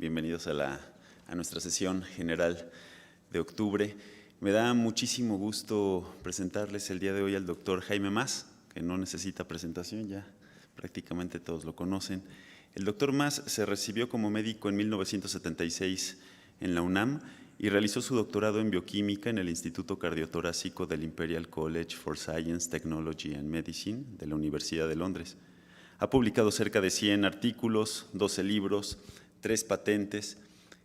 Bienvenidos a nuestra sesión general de octubre. Me da muchísimo gusto presentarles el día de hoy al doctor Jaime Mas, que no necesita presentación, ya prácticamente todos lo conocen. El doctor Mas se recibió como médico en 1976 en la UNAM y realizó su doctorado en bioquímica en el Instituto Cardiotorácico del Imperial College for Science, Technology and Medicine de la Universidad de Londres. Ha publicado cerca de 100 artículos, 12 libros, 3 patentes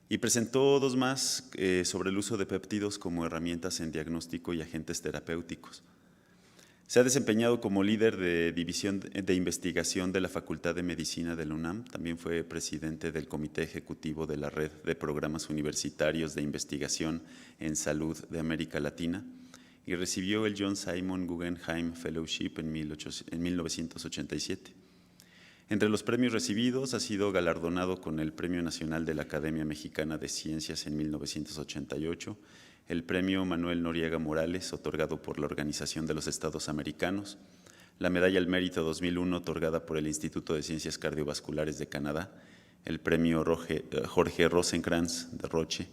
y presentó 2 más sobre el uso de péptidos como herramientas en diagnóstico y agentes terapéuticos. Se ha desempeñado como líder de división de investigación de la Facultad de Medicina de la UNAM. También fue presidente del Comité Ejecutivo de la Red de Programas Universitarios de Investigación en Salud de América Latina y recibió el John Simon Guggenheim Fellowship en 1987. Entre los premios recibidos ha sido galardonado con el Premio Nacional de la Academia Mexicana de Ciencias en 1988, el Premio Manuel Noriega Morales, otorgado por la Organización de los Estados Americanos, la Medalla al Mérito 2001, otorgada por el Instituto de Ciencias Cardiovasculares de Canadá, el Premio Jorge Rosenkrantz de Roche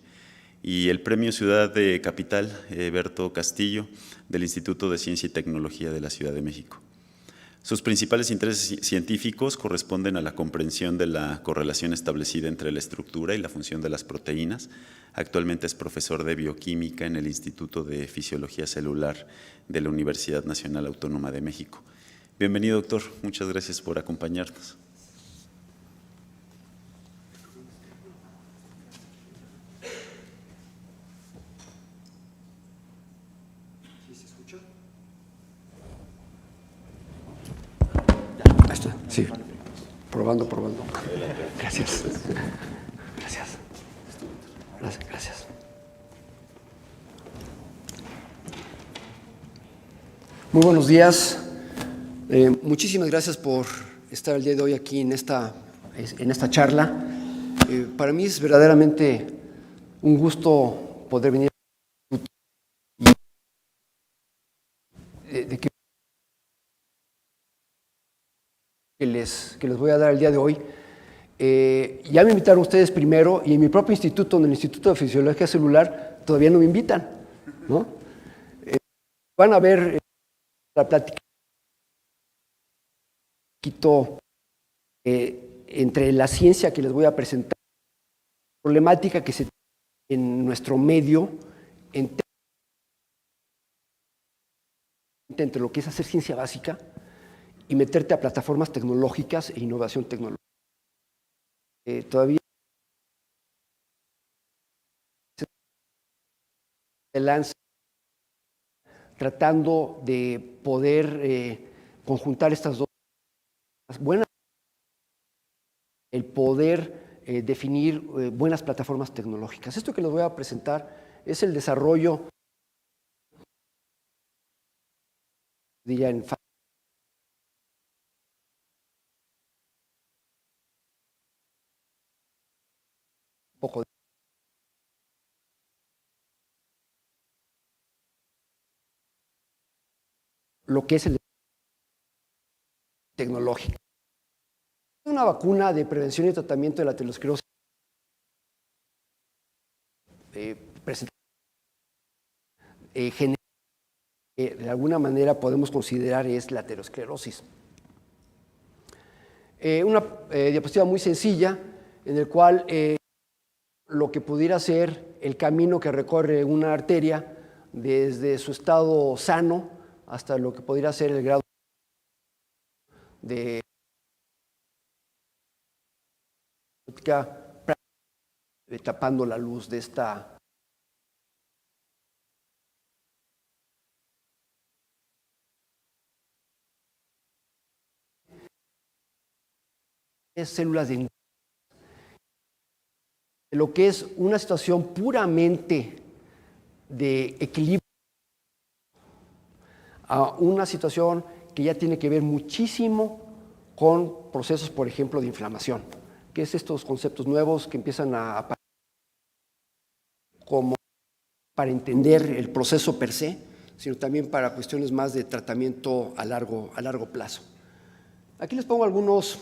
y el Premio Ciudad de Capital, Berto Castillo, del Instituto de Ciencia y Tecnología de la Ciudad de México. Sus principales intereses científicos corresponden a la comprensión de la correlación establecida entre la estructura y la función de las proteínas. Actualmente es profesor de bioquímica en el Instituto de Fisiología Celular de la Universidad Nacional Autónoma de México. Bienvenido, doctor. Muchas gracias por acompañarnos. Sí, probando. Gracias. Muy buenos días. Muchísimas gracias por estar el día de hoy aquí en esta charla. Para mí es verdaderamente un gusto poder venir de que les voy a dar el día de hoy. Ya me invitaron ustedes primero y en mi propio instituto, en el Instituto de Fisiología Celular, todavía no me invitan, ¿no? Van a ver la plática un poquito entre la ciencia que les voy a presentar, la problemática que se tiene en nuestro medio, entre lo que es hacer ciencia básica y meterte a plataformas tecnológicas e innovación tecnológica. Todavía se lanza tratando de poder conjuntar estas dos cosas buenas, el poder definir buenas plataformas tecnológicas. Esto que les voy a presentar es el desarrollo en poco de lo que es el tecnológico. Una vacuna de prevención y tratamiento de la aterosclerosis de alguna manera podemos considerar es la aterosclerosis. Una diapositiva muy sencilla en el cual lo que pudiera ser el camino que recorre una arteria desde su estado sano hasta lo que pudiera ser el grado de tapando la luz de esta células de lo que es una situación puramente de equilibrio a una situación que ya tiene que ver muchísimo con procesos, por ejemplo, de inflamación, que es estos conceptos nuevos que empiezan a aparecer como para entender el proceso per se, sino también para cuestiones más de tratamiento a largo plazo. Aquí les pongo algunos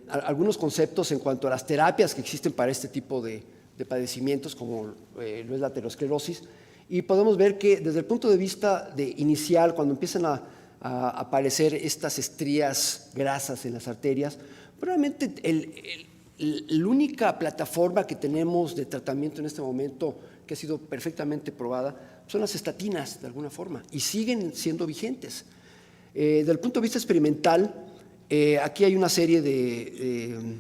algunos conceptos en cuanto a las terapias que existen para este tipo de padecimientos, como lo es la aterosclerosis, y podemos ver que desde el punto de vista inicial, cuando empiezan a aparecer estas estrías grasas en las arterias, probablemente la única plataforma que tenemos de tratamiento en este momento que ha sido perfectamente probada son las estatinas, de alguna forma, y siguen siendo vigentes. Desde el punto de vista experimental, aquí hay una serie de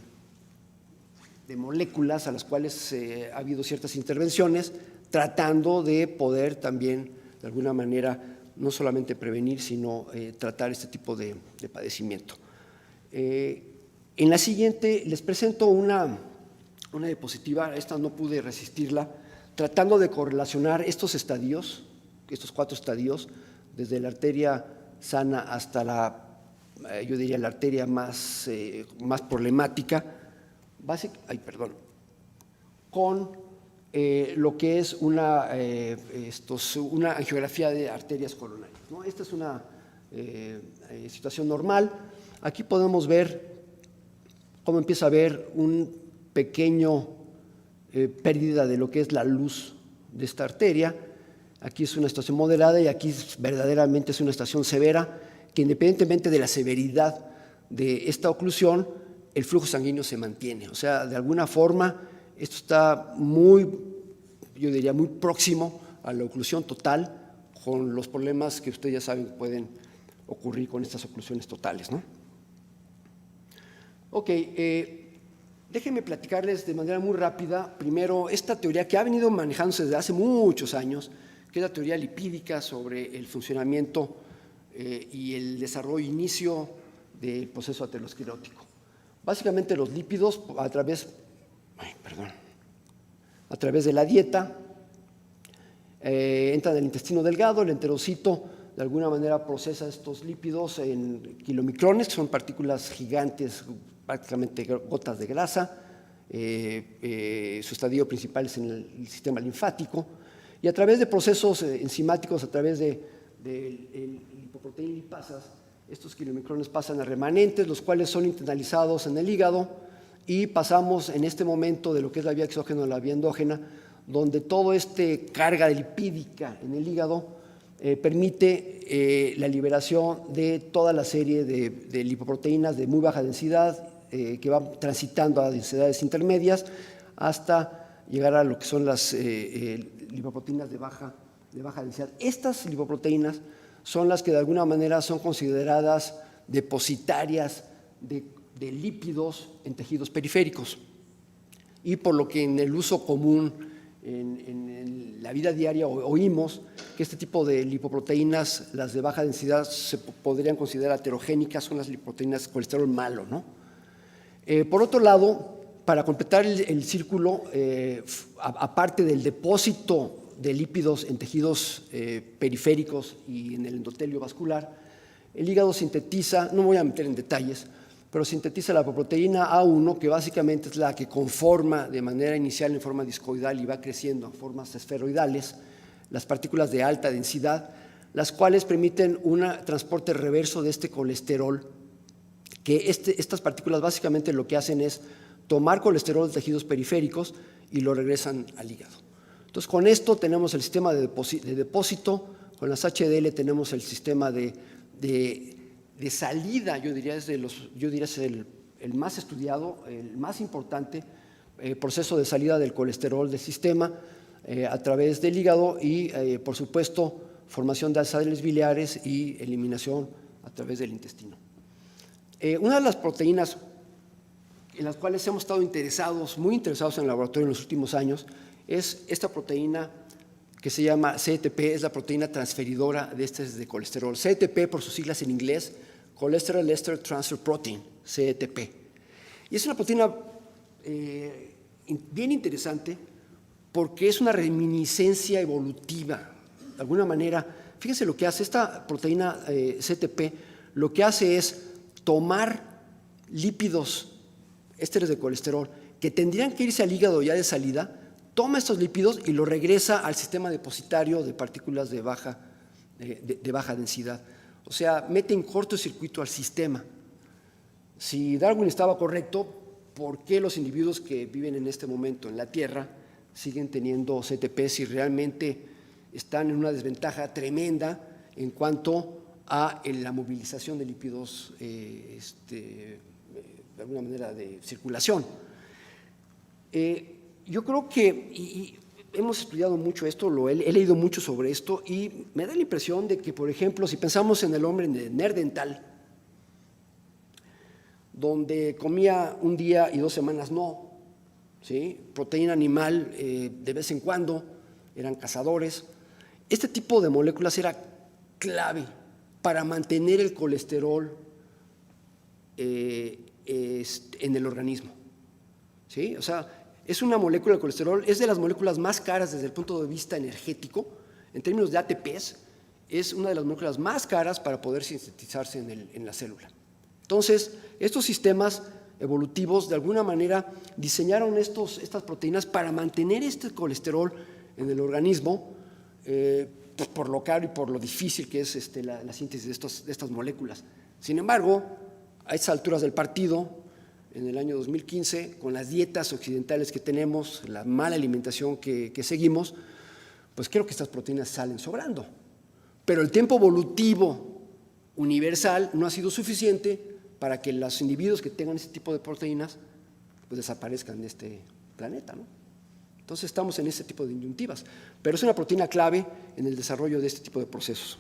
moléculas a las cuales ha habido ciertas intervenciones, tratando de poder también, de alguna manera, no solamente prevenir, sino tratar este tipo de padecimiento. En la siguiente les presento una diapositiva, esta no pude resistirla, tratando de correlacionar estos estadios, estos 4 estadios, desde la arteria sana hasta yo diría la arteria más problemática, con lo que es una angiografía de arterias coronarias, ¿no? Esta es una situación normal. Aquí podemos ver cómo empieza a haber un pequeño pérdida de lo que es la luz de esta arteria. Aquí es una estación moderada y aquí verdaderamente es una estación severa, que independientemente de la severidad de esta oclusión, el flujo sanguíneo se mantiene. O sea, de alguna forma, esto está yo diría, muy próximo a la oclusión total, con los problemas que ustedes ya saben que pueden ocurrir con estas oclusiones totales, ¿no? Ok, déjenme platicarles de manera muy rápida, primero, esta teoría que ha venido manejándose desde hace muchos años, que es la teoría lipídica sobre el funcionamiento y el desarrollo inicio del proceso aterosclerótico. Básicamente los lípidos a través de la dieta entran al intestino delgado, el enterocito de alguna manera procesa estos lípidos en kilomicrones, que son partículas gigantes, prácticamente gotas de grasa. Su estadio principal es en el sistema linfático, y a través de procesos enzimáticos, a través de lipoproteína lipasas, estos kilomicrones pasan a remanentes, los cuales son internalizados en el hígado, y pasamos en este momento de lo que es la vía exógena a la vía endógena, donde toda esta carga lipídica en el hígado permite la liberación de toda la serie de lipoproteínas de muy baja densidad que van transitando a densidades intermedias hasta llegar a lo que son las lipoproteínas de baja densidad. Estas lipoproteínas son las que de alguna manera son consideradas depositarias de lípidos en tejidos periféricos, y por lo que en el uso común en la vida diaria oímos que este tipo de lipoproteínas, las de baja densidad, se podrían considerar aterogénicas, son las lipoproteínas de colesterol malo, ¿no? Por otro lado, para completar el círculo, aparte del depósito de lípidos en tejidos periféricos y en el endotelio vascular, el hígado sintetiza, no me voy a meter en detalles, pero sintetiza la lipoproteína A1, que básicamente es la que conforma de manera inicial en forma discoidal y va creciendo en formas esferoidales las partículas de alta densidad, las cuales permiten un transporte reverso de este colesterol, que estas partículas básicamente lo que hacen es tomar colesterol de tejidos periféricos y lo regresan al hígado. Entonces, con esto tenemos el sistema de depósito, con las HDL tenemos el sistema de salida, yo diría es el más estudiado, el más importante, proceso de salida del colesterol del sistema a través del hígado y, por supuesto, formación de sales biliares y eliminación a través del intestino. Una de las proteínas en las cuales hemos estado muy interesados en el laboratorio en los últimos años es esta proteína que se llama CETP, es la proteína transferidora de colesterol. CETP por sus siglas en inglés, Cholesterol Ester Transfer Protein, CETP. Y es una proteína bien interesante porque es una reminiscencia evolutiva. De alguna manera, fíjense lo que hace esta proteína CETP, lo que hace es tomar lípidos, ésteres de colesterol, que tendrían que irse al hígado ya de salida, toma estos lípidos y los regresa al sistema depositario de partículas de baja densidad. O sea, mete en cortocircuito al sistema. si Darwin estaba correcto, ¿por qué los individuos que viven en este momento en la Tierra siguen teniendo CTP si realmente están en una desventaja tremenda en cuanto a la movilización de lípidos de alguna manera de circulación? Yo creo que hemos estudiado mucho esto, he leído mucho sobre esto y me da la impresión de que, por ejemplo, si pensamos en el hombre de Neandertal, donde comía un día y 2 semanas no, ¿sí? Proteína animal de vez en cuando, eran cazadores. Este tipo de moléculas era clave para mantener el colesterol en el organismo, ¿sí? O sea, es una molécula de colesterol, es de las moléculas más caras desde el punto de vista energético, en términos de ATPs, es una de las moléculas más caras para poder sintetizarse en la célula. Entonces, estos sistemas evolutivos de alguna manera diseñaron estas proteínas para mantener este colesterol en el organismo, pues por lo caro y por lo difícil que es la síntesis de estas moléculas. Sin embargo, a estas alturas del partido, en el año 2015, con las dietas occidentales que tenemos, la mala alimentación que seguimos, pues creo que estas proteínas salen sobrando. Pero el tiempo evolutivo universal no ha sido suficiente para que los individuos que tengan este tipo de proteínas pues desaparezcan de este planeta, ¿no? Entonces estamos en ese tipo de disyuntivas, pero es una proteína clave en el desarrollo de este tipo de procesos.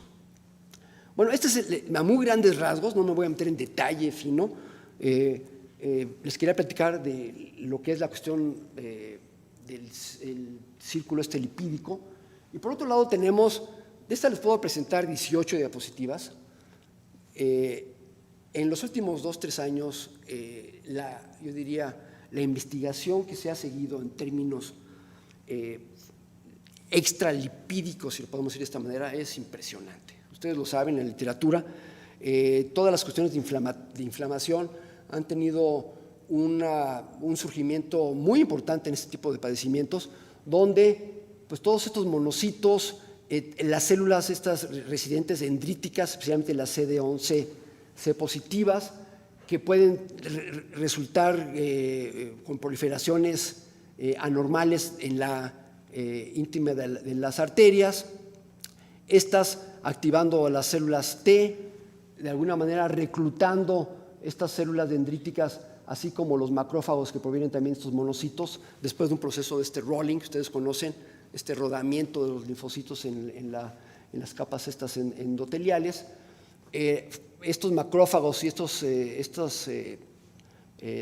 Bueno, este es a muy grandes rasgos, no me voy a meter en detalle fino. Les quería platicar de lo que es la cuestión del círculo lipídico. Y por otro lado tenemos, de esta les puedo presentar 18 diapositivas. En los últimos 2-3 años, yo diría, la investigación que se ha seguido en términos extralipídicos, si lo podemos decir de esta manera, es impresionante. Ustedes lo saben, en la literatura, todas las cuestiones de inflamación han tenido un surgimiento muy importante en este tipo de padecimientos, donde pues, todos estos monocitos, las células estas residentes dendríticas, especialmente las CD11C positivas, que pueden resultar con proliferaciones anormales en la íntima de las arterias, estas activando las células T, de alguna manera reclutando estas células dendríticas, así como los macrófagos que provienen también de estos monocitos, después de un proceso de este rolling, que ustedes conocen, este rodamiento de los linfocitos en las capas estas endoteliales. Estos macrófagos y estas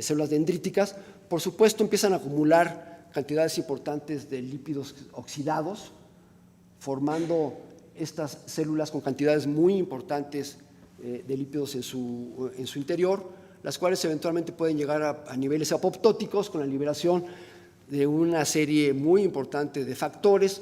células dendríticas, por supuesto, empiezan a acumular cantidades importantes de lípidos oxidados, formando estas células con cantidades muy importantes de lípidos en su interior, las cuales eventualmente pueden llegar a niveles apoptóticos con la liberación de una serie muy importante de factores,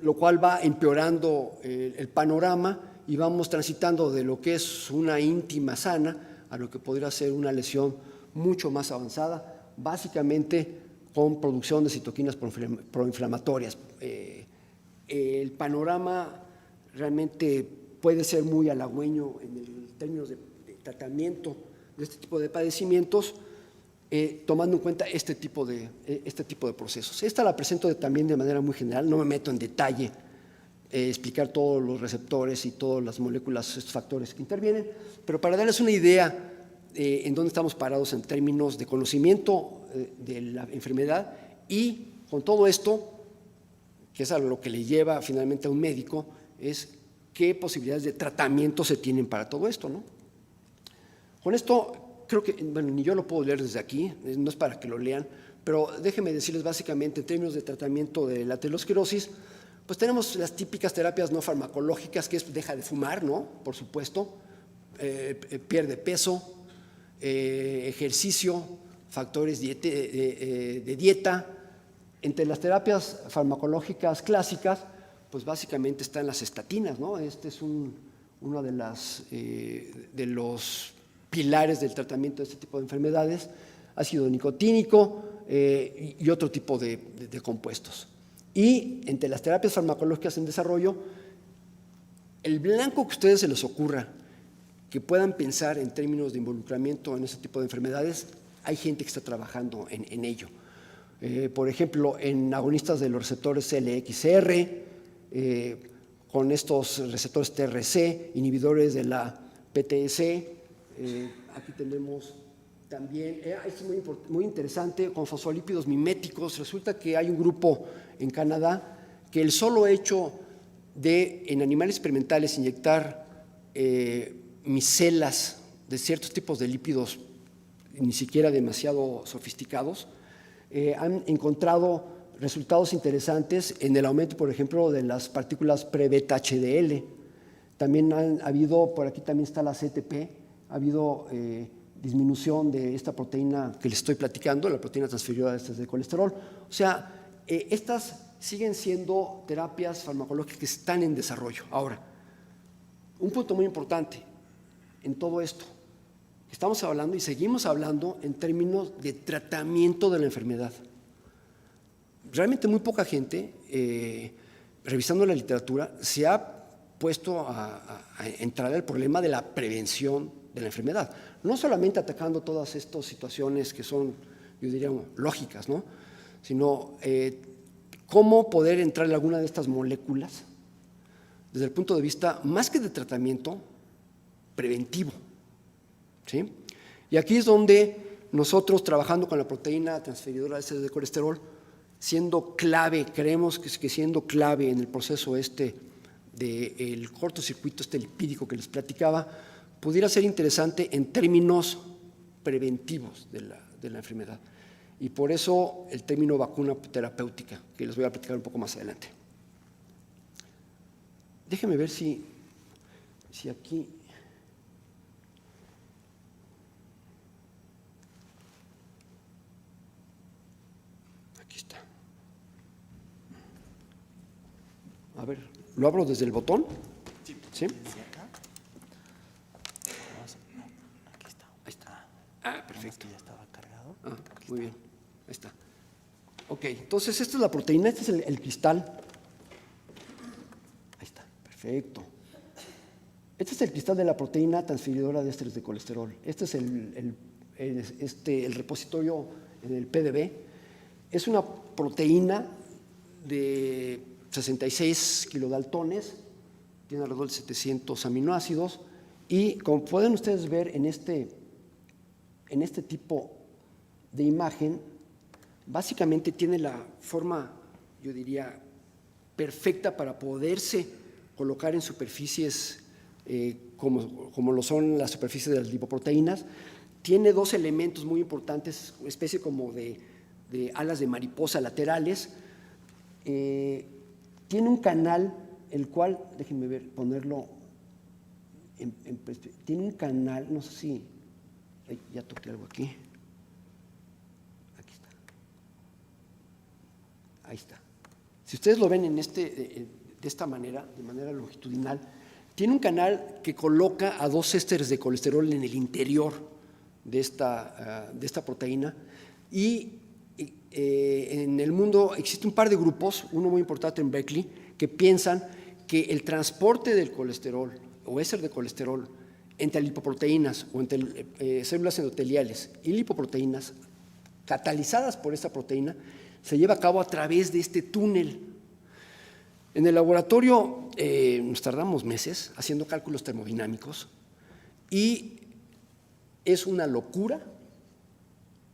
lo cual va empeorando el panorama y vamos transitando de lo que es una íntima sana a lo que podría ser una lesión mucho más avanzada, básicamente con producción de citoquinas proinflamatorias. El panorama realmente puede ser muy halagüeño en términos de tratamiento de este tipo de padecimientos, tomando en cuenta este tipo de procesos. Esta la presento también de manera muy general, no me meto en detalle explicar todos los receptores y todas las moléculas, estos factores que intervienen, pero para darles una idea en dónde estamos parados en términos de conocimiento de la enfermedad y con todo esto, que es a lo que le lleva finalmente a un médico, es qué posibilidades de tratamiento se tienen para todo esto, ¿no? Con esto, creo que, bueno, ni yo lo puedo leer desde aquí, no es para que lo lean, pero déjenme decirles básicamente en términos de tratamiento de la aterosclerosis, pues tenemos las típicas terapias no farmacológicas, que es deja de fumar, ¿no? Por supuesto, pierde peso, ejercicio, factores de dieta. Entre las terapias farmacológicas clásicas, pues básicamente están las estatinas, ¿no? Este es uno de los pilares del tratamiento de este tipo de enfermedades, ácido nicotínico y otro tipo de compuestos. Y entre las terapias farmacológicas en desarrollo, el blanco que a ustedes se les ocurra que puedan pensar en términos de involucramiento en ese tipo de enfermedades, hay gente que está trabajando en ello. Por ejemplo, en agonistas de los receptores LXR, con estos receptores TRC, inhibidores de la PTS. Aquí tenemos también, esto es muy interesante, con fosfolípidos miméticos. Resulta que hay un grupo en Canadá que el solo hecho de, en animales experimentales, inyectar micelas de ciertos tipos de lípidos, ni siquiera demasiado sofisticados, han encontrado resultados interesantes en el aumento, por ejemplo, de las partículas pre-beta HDL. También ha habido, por aquí también está la CTP, ha habido disminución de esta proteína que les estoy platicando, la proteína transferida de ésteres de colesterol. O sea, estas siguen siendo terapias farmacológicas que están en desarrollo. Ahora, un punto muy importante en todo esto, estamos hablando y seguimos hablando en términos de tratamiento de la enfermedad. Realmente muy poca gente, revisando la literatura, se ha puesto a entrar al problema de la prevención de la enfermedad. No solamente atacando todas estas situaciones que son, yo diría, lógicas, ¿no? Sino cómo poder entrar en alguna de estas moléculas desde el punto de vista, más que de tratamiento, preventivo. ¿Sí? Y aquí es donde nosotros, trabajando con la proteína transferidora de ésteres de colesterol, siendo clave, creemos que siendo clave en el proceso del cortocircuito lipídico que les platicaba, pudiera ser interesante en términos preventivos de la enfermedad. Y por eso el término vacuna terapéutica, que les voy a platicar un poco más adelante. Déjenme ver si aquí... Aquí está. A ver, ¿lo abro desde el botón? Sí. ¿Sí? Desde acá. Aquí está. Ahí está. Ah, perfecto. Ya estaba cargado. Ah, muy bien. Ahí está. Ok, entonces esta es la proteína, este es el cristal. Ahí está, perfecto. Este es el cristal de la proteína transferidora de ésteres de colesterol. Este es el repositorio en el PDB. Es una proteína de 66 kilodaltones, tiene alrededor de 700 aminoácidos y como pueden ustedes ver en este tipo de imagen, básicamente tiene la forma, yo diría, perfecta para poderse colocar en superficies como lo son las superficies de las lipoproteínas. Tiene dos elementos muy importantes, una especie como de alas de mariposa laterales. Tiene un canal, el cual, déjenme ver, ponerlo en perspectiva. Tiene un canal, no sé si, ya toqué algo aquí. Aquí está. Ahí está. Si ustedes lo ven de esta manera, de manera longitudinal, tiene un canal que coloca a dos ésteres de colesterol en el interior de esta proteína y en el mundo existe un par de grupos, uno muy importante en Berkeley, que piensan que el transporte del colesterol o éster de colesterol entre lipoproteínas o entre células endoteliales y lipoproteínas catalizadas por esta proteína se lleva a cabo a través de este túnel. En el laboratorio nos tardamos meses haciendo cálculos termodinámicos y es una locura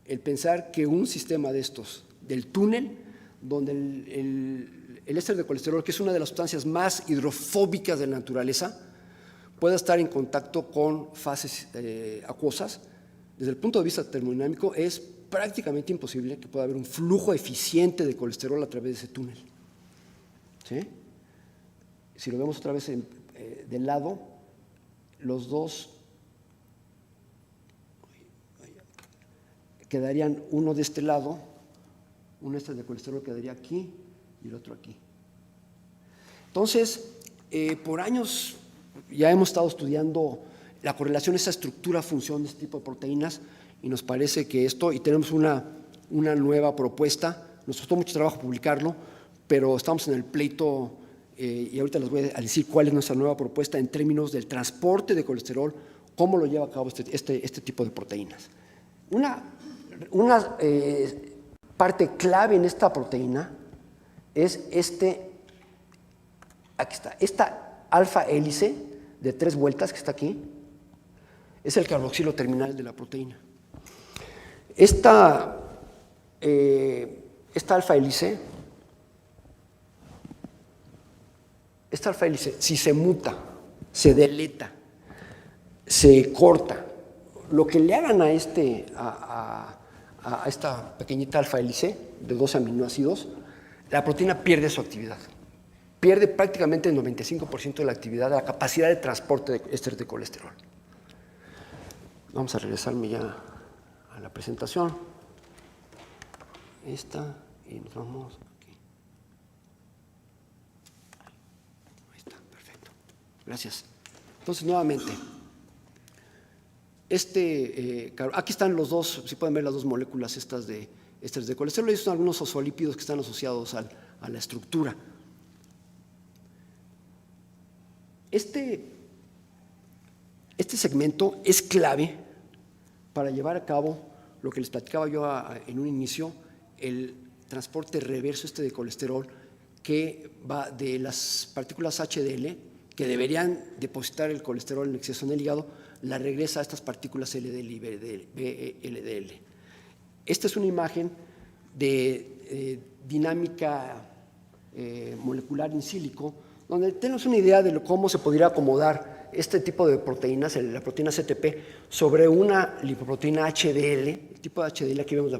el pensar que un sistema de estos, del túnel, donde el éster de colesterol, que es una de las sustancias más hidrofóbicas de la naturaleza, pueda estar en contacto con fases acuosas, desde el punto de vista termodinámico es prácticamente imposible que pueda haber un flujo eficiente de colesterol a través de ese túnel. ¿Sí? Si lo vemos otra vez del lado, los dos quedarían uno de este lado, un éster de colesterol quedaría aquí y el otro aquí. Entonces, por años ya hemos estado estudiando la correlación, esa estructura-función de este tipo de proteínas y nos parece que esto, y tenemos una nueva propuesta, nos costó mucho trabajo publicarlo, pero estamos en el pleito y ahorita les voy a decir cuál es nuestra nueva propuesta en términos del transporte de colesterol cómo lo lleva a cabo este tipo de proteínas. Una parte clave en esta proteína es aquí está, esta alfa hélice de 3 vueltas que está aquí, es el carboxilo terminal de la proteína. Esta alfa hélice, si se muta, se deleta, se corta, lo que le hagan a esta pequeñita alfa hélice de 12 aminoácidos, la proteína pierde su actividad. Pierde prácticamente el 95% de la actividad, de la capacidad de transporte de ésteres de colesterol. Vamos a regresarme ya a la presentación. Esta, y nos vamos aquí. Ahí está, perfecto. Gracias. Entonces, nuevamente, aquí están los dos, si pueden ver las dos moléculas estas de ésteres de colesterol, y son algunos fosfolípidos que están asociados a la estructura. Este segmento es clave para llevar a cabo lo que les platicaba yo en un inicio, el transporte reverso de colesterol que va de las partículas HDL, que deberían depositar el colesterol en exceso en el hígado, la regresa a estas partículas LDL y VLDL. Esta es una imagen de dinámica molecular in silico, donde tenemos una idea de cómo se podría acomodar este tipo de proteínas, la proteína CTP, sobre una lipoproteína HDL. El tipo de HDL, aquí vemos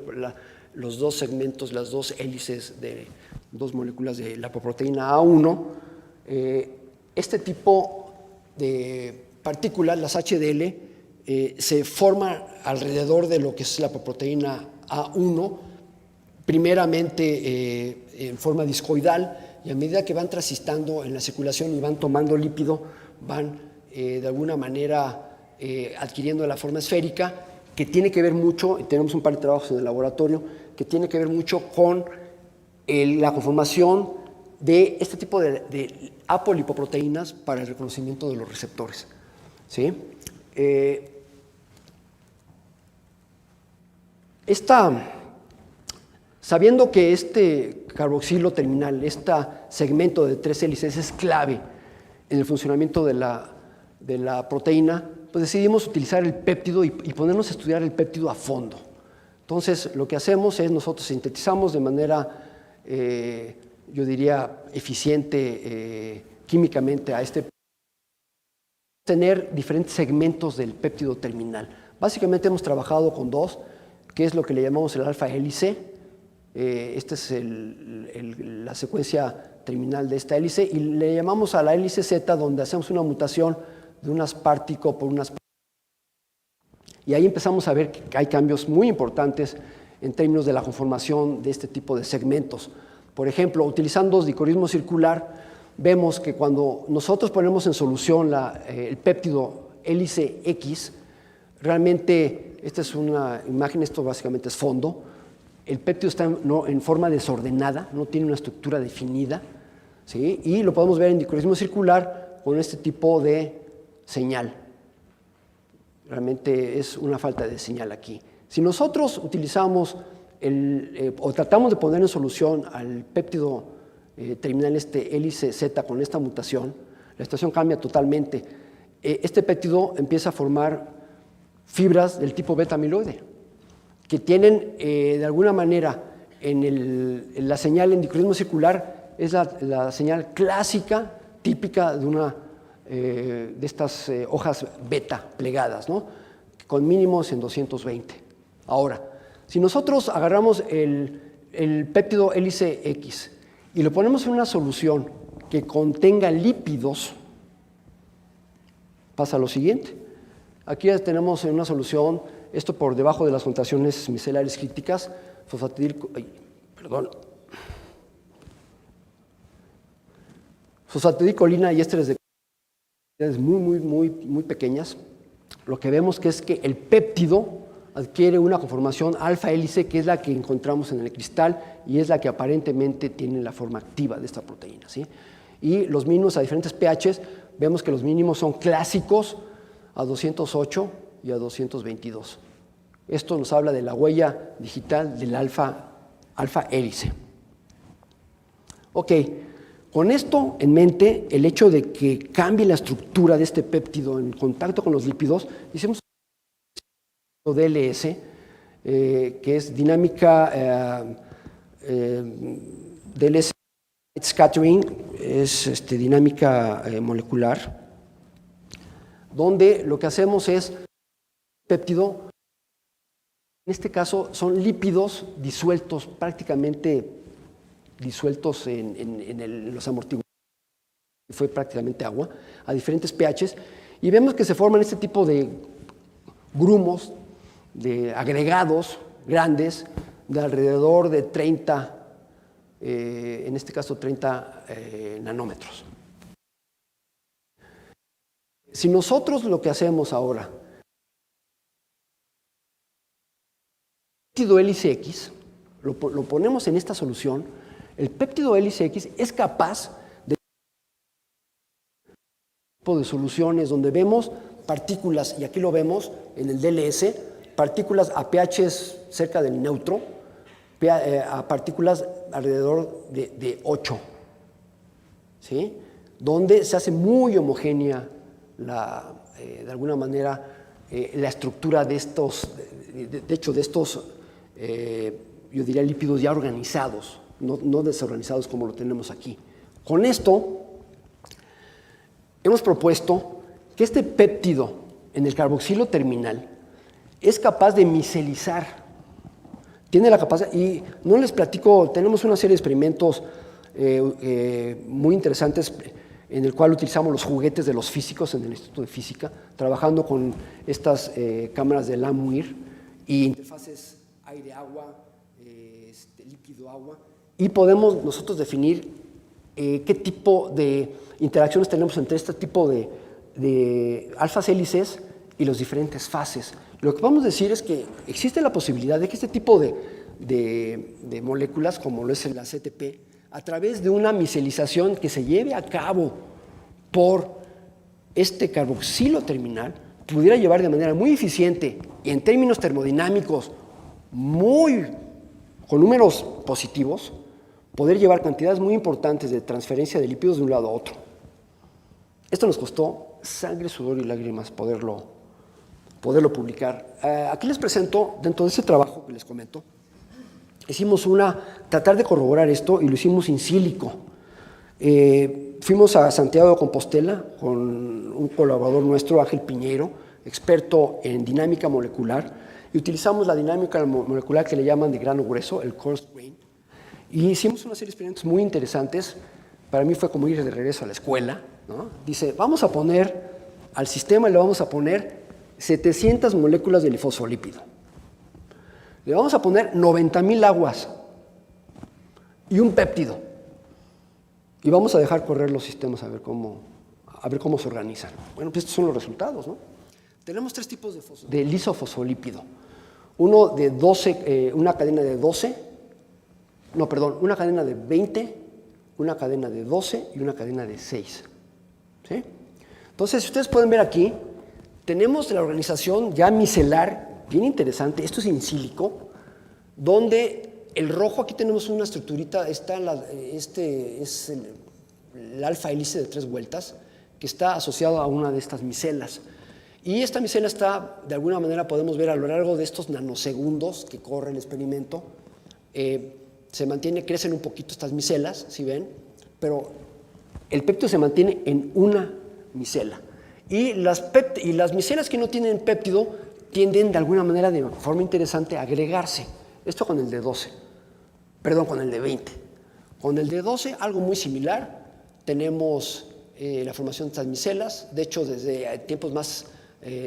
los dos segmentos, las dos hélices de dos moléculas de la lipoproteína A1. Este tipo de partículas, las HDL, se forman alrededor de lo que es la lipoproteína A1, primeramente en forma discoidal, y a medida que van transistando en la circulación y van tomando lípido, van de alguna manera adquiriendo la forma esférica, que tiene que ver mucho, y tenemos un par de trabajos en el laboratorio, que tiene que ver mucho con la conformación de este tipo de apolipoproteínas para el reconocimiento de los receptores. ¿Sí? Sabiendo que este carboxilo terminal, este segmento de 3 hélices es clave en el funcionamiento de la proteína, pues decidimos utilizar el péptido y ponernos a estudiar el péptido a fondo. Entonces, lo que hacemos es nosotros sintetizamos de manera, yo diría, eficiente químicamente a tener diferentes segmentos del péptido terminal. Básicamente hemos trabajado con 2, que es lo que le llamamos el alfa hélice. Esta es la secuencia terminal de esta hélice, y le llamamos a la hélice Z, donde hacemos una mutación de un aspartico por un aspartico. Y ahí empezamos a ver que hay cambios muy importantes en términos de la conformación de este tipo de segmentos. Por ejemplo, utilizando dicorismo circular, vemos que cuando nosotros ponemos en solución el péptido hélice X, realmente, esta es una imagen, esto básicamente es fondo, el péptido está en forma desordenada, no tiene una estructura definida, ¿sí? Y lo podemos ver en dicorismo circular con este tipo de señal. Realmente es una falta de señal aquí. Si nosotros utilizamos o tratamos de poner en solución al péptido terminal hélice Z con esta mutación, la situación cambia totalmente. Este péptido empieza a formar fibras del tipo beta amiloide, que tienen de alguna manera en la señal en dicorismo circular, es la señal clásica, típica de estas hojas beta plegadas, ¿no? Con mínimos en 220. Ahora, si nosotros agarramos el péptido hélice X y lo ponemos en una solución que contenga lípidos, pasa lo siguiente. Aquí ya tenemos en una solución, esto por debajo de las concentraciones micelares críticas, fosfatidilcolina y ésteres de muy pequeñas. Lo que vemos que es que el péptido adquiere una conformación alfa hélice, que es la que encontramos en el cristal y es la que aparentemente tiene la forma activa de esta proteína, ¿sí? Y los mínimos a diferentes pHs, vemos que los mínimos son clásicos a 208 y a 222. Esto nos habla de la huella digital del alfa hélice. Ok, con esto en mente, el hecho de que cambie la estructura de este péptido en contacto con los lípidos, hicimos DLS, que es dinámica DLS scattering, es dinámica molecular, donde lo que hacemos es péptido, en este caso son lípidos disueltos, prácticamente disueltos en los amortiguadores, fue prácticamente agua, a diferentes pHs, y vemos que se forman este tipo de grumos, de agregados grandes, de alrededor de 30, en este caso 30 nanómetros. Si nosotros lo que hacemos ahora, el péptido hélice X, lo ponemos en esta solución, el péptido hélice X es capaz de tipo de soluciones donde vemos partículas, y aquí lo vemos en el DLS, partículas a pHs cerca del neutro, a partículas alrededor de 8, ¿sí? Donde se hace muy homogénea de alguna manera la estructura de estos, de hecho de estos, yo diría lípidos ya organizados, no desorganizados como lo tenemos aquí. Con esto hemos propuesto que este péptido en el carboxilo terminal es capaz de micelizar, tiene la capacidad, y no les platico, tenemos una serie de experimentos muy interesantes en el cual utilizamos los juguetes de los físicos en el Instituto de Física, trabajando con estas cámaras de Lammuir y interfaces aire-agua, líquido-agua, y podemos nosotros definir qué tipo de interacciones tenemos entre este tipo de alfas hélices y los diferentes fases. Lo que vamos a decir es que existe la posibilidad de que este tipo de moléculas, como lo es la CTP, a través de una micelización que se lleve a cabo por este carboxilo terminal, pudiera llevar de manera muy eficiente y en términos termodinámicos con números positivos, poder llevar cantidades muy importantes de transferencia de lípidos de un lado a otro. Esto nos costó sangre, sudor y lágrimas poderlo publicar. Aquí les presento, dentro de ese trabajo que les comento, tratar de corroborar esto y lo hicimos in sílico. Fuimos a Santiago de Compostela con un colaborador nuestro, Ángel Piñeiro, experto en dinámica molecular, y utilizamos la dinámica molecular que le llaman de grano grueso, el coarse grain, y hicimos una serie de experimentos muy interesantes. Para mí fue como ir de regreso a la escuela, ¿no? Dice, vamos a poner al sistema, le vamos a poner 700 moléculas de fosfolípido. Le vamos a poner 90,000 aguas y un péptido. Y vamos a dejar correr los sistemas a ver cómo se organizan. Bueno, pues estos son los resultados, ¿no? Tenemos tres tipos de lisofosfolípido. Uno de 12, una cadena de 12, una cadena de 20, una cadena de 12 y una cadena de 6. ¿Sí? Entonces, si ustedes pueden ver aquí, tenemos la organización ya micelar, bien interesante, esto es in sílico, donde el rojo, aquí tenemos una estructurita, este es el alfa hélice de 3 vueltas, que está asociado a una de estas micelas. Y esta micela está, de alguna manera podemos ver a lo largo de estos nanosegundos que corre el experimento, se mantiene, crecen un poquito estas micelas, ¿sí ven? Pero el péptido se mantiene en una micela. Y las micelas que no tienen péptido tienden de alguna manera, de forma interesante, a agregarse. Esto con el de 12, con el de 20. Con el de 12, algo muy similar, tenemos la formación de estas micelas. De hecho, desde tiempos más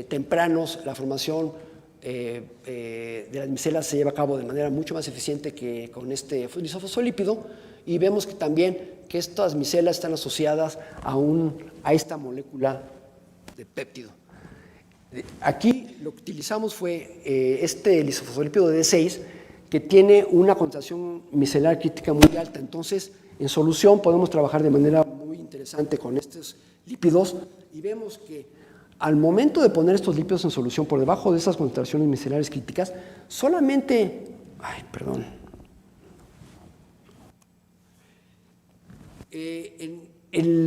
tempranos, la formación de las micelas se lleva a cabo de manera mucho más eficiente que con este lisofosfolípido, y vemos que también que estas micelas están asociadas a esta molécula de péptido. Aquí lo que utilizamos fue este lisofosfolípido de D6, que tiene una concentración micelar crítica muy alta. Entonces, en solución podemos trabajar de manera muy interesante con estos lípidos, y vemos que al momento de poner estos lípidos en solución por debajo de esas concentraciones micelares críticas, solamente,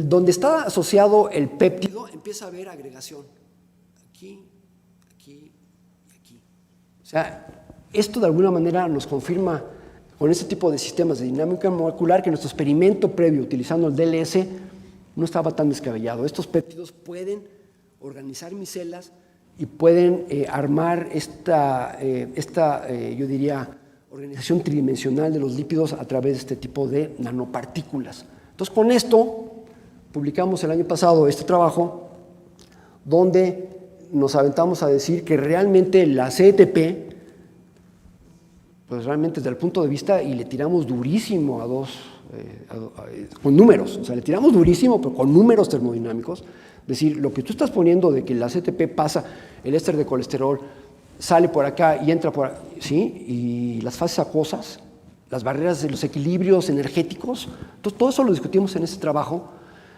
donde está asociado el péptido empieza a haber agregación. Aquí, aquí y aquí. O sea, esto de alguna manera nos confirma con este tipo de sistemas de dinámica molecular que nuestro experimento previo utilizando el DLS no estaba tan descabellado. Estos péptidos pueden organizar micelas y pueden armar yo diría, organización tridimensional de los lípidos a través de este tipo de nanopartículas. Entonces, con esto publicamos el año pasado este trabajo donde nos aventamos a decir que realmente la CETP, pues realmente desde el punto de vista, y le tiramos durísimo con números, o sea, le tiramos durísimo, pero con números termodinámicos, es decir, lo que tú estás poniendo de que la CETP pasa, el éster de colesterol sale por acá y entra por acá, ¿sí? Y las fases acuosas, las barreras de los equilibrios energéticos, entonces todo eso lo discutimos en ese trabajo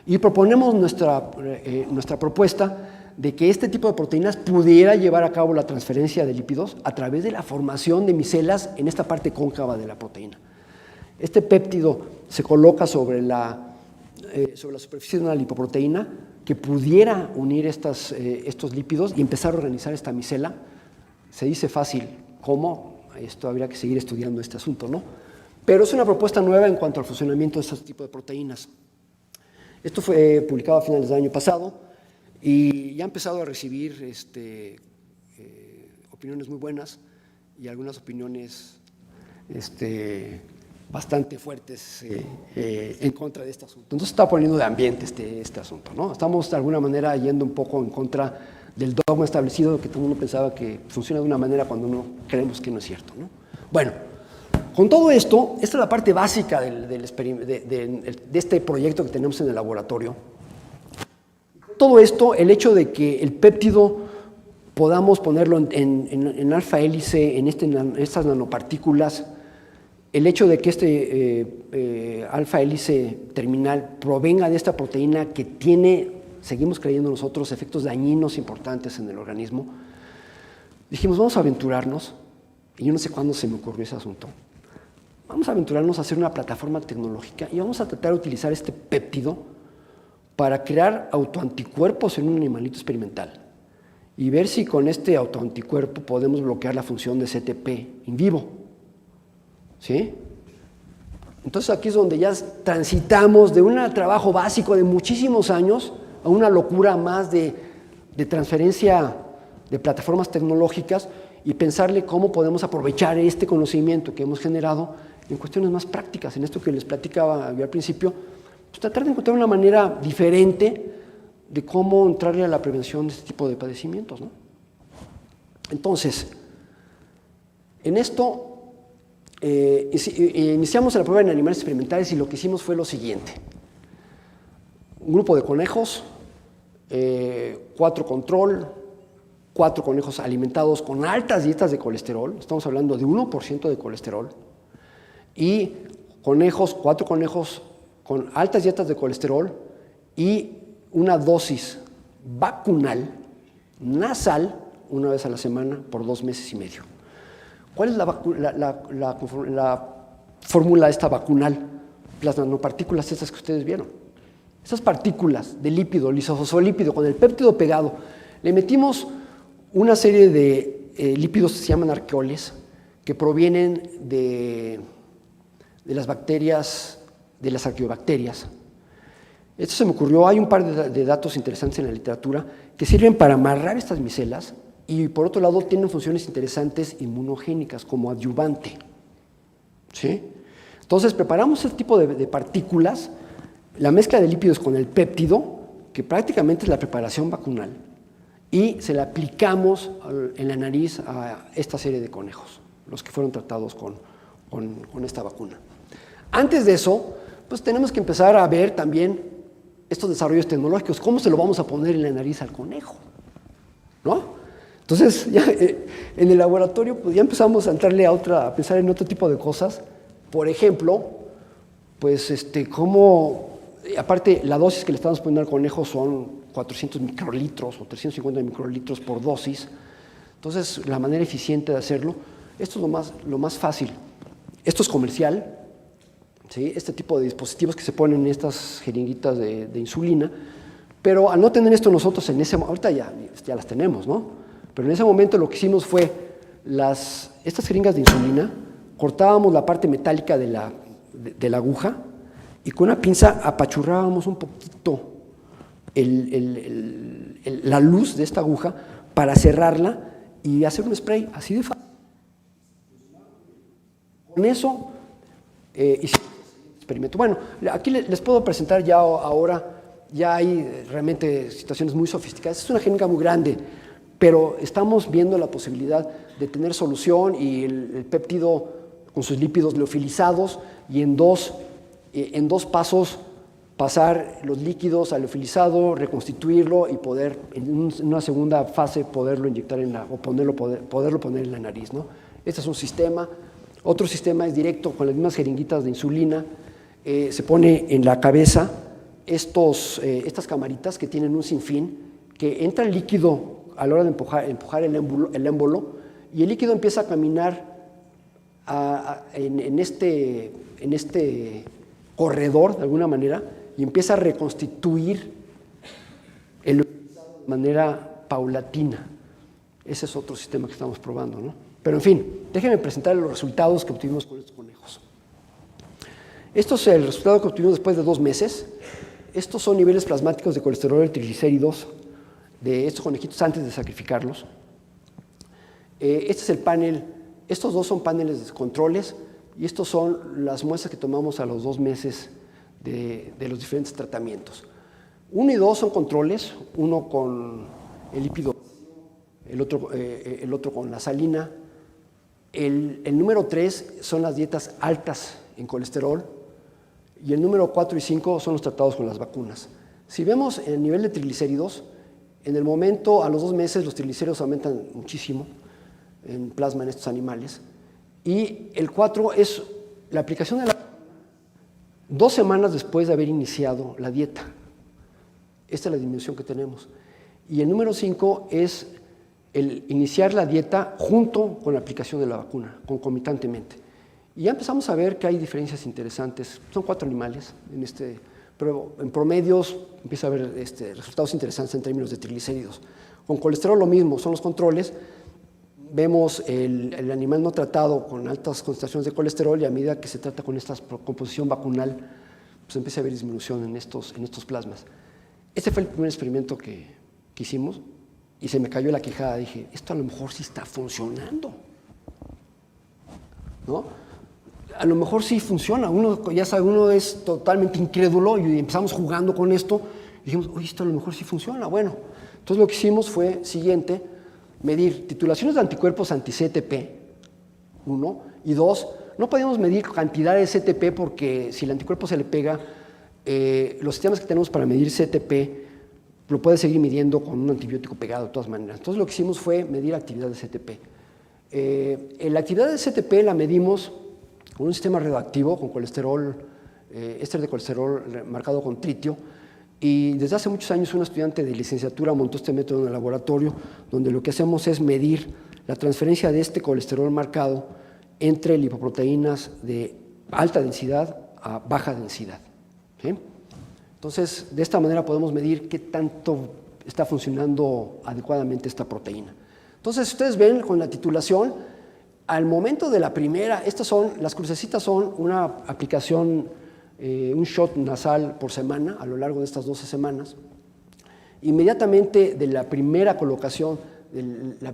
y proponemos nuestra propuesta de que este tipo de proteínas pudiera llevar a cabo la transferencia de lípidos a través de la formación de micelas en esta parte cóncava de la proteína. Este péptido se coloca sobre la superficie de una lipoproteína que pudiera unir estos lípidos y empezar a organizar esta micela. Se dice fácil, ¿cómo? Esto habría que seguir estudiando este asunto, ¿no? Pero es una propuesta nueva en cuanto al funcionamiento de este tipo de proteínas. Esto fue publicado a finales del año pasado y ya ha empezado a recibir opiniones muy buenas y algunas opiniones bastante fuertes en contra de este asunto. Entonces está poniendo de ambiente este asunto, ¿no? Estamos de alguna manera yendo un poco en contra del dogma establecido que todo el mundo pensaba que funciona de una manera cuando no creemos que no es cierto, ¿no? Bueno, con todo esto, esta es la parte básica de este proyecto que tenemos en el laboratorio. Todo esto, el hecho de que el péptido podamos ponerlo en alfa hélice, en estas nanopartículas, el hecho de que este alfa hélice terminal provenga de esta proteína que tiene, seguimos creyendo nosotros, efectos dañinos importantes en el organismo, dijimos, vamos a aventurarnos, y yo no sé cuándo se me ocurrió ese asunto, vamos a aventurarnos a hacer una plataforma tecnológica y vamos a tratar de utilizar este péptido para crear autoanticuerpos en un animalito experimental y ver si con este autoanticuerpo podemos bloquear la función de CTP in vivo. ¿Sí? Entonces aquí es donde ya transitamos de un trabajo básico de muchísimos años a una locura más de transferencia de plataformas tecnológicas y pensarle cómo podemos aprovechar este conocimiento que hemos generado en cuestiones más prácticas, en esto que les platicaba yo al principio, pues tratar de encontrar una manera diferente de cómo entrarle a la prevención de este tipo de padecimientos, ¿no? Entonces, en esto iniciamos la prueba en animales experimentales y lo que hicimos fue lo siguiente. Un grupo de conejos, 4 control, 4 conejos alimentados con altas dietas de colesterol, estamos hablando de 1% de colesterol, y 4 conejos con altas dietas de colesterol y una dosis vacunal, nasal, una vez a la semana por 2 meses y medio. ¿Cuál es la fórmula esta vacunal? Las nanopartículas estas que ustedes vieron. Esas partículas de lípido, lisofosfolípido, con el péptido pegado, le metimos una serie de lípidos que se llaman arqueoles, que provienen de las bacterias, de las arqueobacterias. Esto se me ocurrió, hay un par de datos interesantes en la literatura que sirven para amarrar estas micelas y por otro lado tienen funciones interesantes inmunogénicas como adyuvante. ¿Sí? Entonces preparamos este tipo de partículas, la mezcla de lípidos con el péptido, que prácticamente es la preparación vacunal, y se la aplicamos en la nariz a esta serie de conejos, los que fueron tratados con esta vacuna. Antes de eso, pues tenemos que empezar a ver también estos desarrollos tecnológicos, cómo se lo vamos a poner en la nariz al conejo, ¿no? Entonces, ya, en el laboratorio pues ya empezamos a entrarle a pensar en otro tipo de cosas. Por ejemplo, pues cómo, aparte la dosis que le estamos poniendo al conejo son 400 microlitros o 350 microlitros por dosis. Entonces, la manera eficiente de hacerlo, esto es lo más fácil. Esto es comercial, ¿sí? Este tipo de dispositivos que se ponen en estas jeringuitas de insulina, pero al no tener esto nosotros ahorita ya las tenemos, ¿no? Pero en ese momento lo que hicimos fue estas jeringas de insulina, cortábamos la parte metálica de la aguja y con una pinza apachurrábamos un poquito la luz de esta aguja para cerrarla y hacer un spray así de fácil. Con eso hicimos el experimento. Bueno, aquí les puedo presentar ya ahora, ya hay realmente situaciones muy sofisticadas. Es una jeringa muy grande, pero estamos viendo la posibilidad de tener solución y el péptido con sus lípidos liofilizados y en dos pasos pasar los líquidos al liofilizado, reconstituirlo y poder en una segunda fase poderlo inyectar poderlo poner en la nariz, ¿no? Este es un sistema. Otro sistema es directo con las mismas jeringuitas de insulina. Se pone en la cabeza estas camaritas que tienen un sinfín, que entra el líquido a la hora de empujar el émbolo y el líquido empieza a caminar en este corredor de alguna manera y empieza a reconstituir el de manera paulatina. Ese es otro sistema que estamos probando, ¿no? Pero en fin, déjenme presentar los resultados que obtuvimos con estos conejos. Esto es el resultado que obtuvimos después de 2 meses. Estos son niveles plasmáticos de colesterol y triglicéridos de estos conejitos antes de sacrificarlos. Este es el panel, estos dos son paneles de controles y estos son las muestras que tomamos a los 2 meses de los diferentes tratamientos. 1 y 2 son controles, uno con el lípido, el otro con la salina. El número 3 son las dietas altas en colesterol y el número 4 y 5 son los tratados con las vacunas. Si vemos el nivel de triglicéridos, en el momento, a los 2 meses, los triglicéridos aumentan muchísimo en plasma en estos animales. Y el 4 es la aplicación de la 2 semanas después de haber iniciado la dieta. Esta es la disminución que tenemos. Y el número 5 es el iniciar la dieta junto con la aplicación de la vacuna, concomitantemente. Y ya empezamos a ver que hay diferencias interesantes. Son 4 animales, pero en promedios empieza a haber resultados interesantes en términos de triglicéridos. Con colesterol lo mismo, son los controles. Vemos el animal no tratado con altas concentraciones de colesterol y a medida que se trata con esta composición vacunal, pues empieza a haber disminución en estos plasmas. Este fue el primer experimento que hicimos y se me cayó la quijada. Dije, esto a lo mejor sí está funcionando, ¿no? A lo mejor sí funciona. Ya sabe, uno es totalmente incrédulo y empezamos jugando con esto y dijimos, oye, esto a lo mejor sí funciona. Bueno, entonces lo que hicimos fue siguiente, medir titulaciones de anticuerpos anti-CTP, 1, y 2, no podíamos medir cantidad de CTP porque si el anticuerpo se le pega, los sistemas que tenemos para medir CTP lo puede seguir midiendo con un antibiótico pegado de todas maneras. Entonces lo que hicimos fue medir actividad de CTP. La actividad de CTP la medimos con un sistema radioactivo, con colesterol, éster de colesterol marcado con tritio, y desde hace muchos años un estudiante de licenciatura montó este método en el laboratorio, donde lo que hacemos es medir la transferencia de este colesterol marcado entre lipoproteínas de alta densidad a baja densidad, ¿sí? Entonces, de esta manera podemos medir qué tanto está funcionando adecuadamente esta proteína. Entonces, ustedes ven con la titulación, al momento de la primera, las crucecitas son una aplicación, un shot nasal por semana a lo largo de estas 12 semanas. Inmediatamente de la primera colocación, la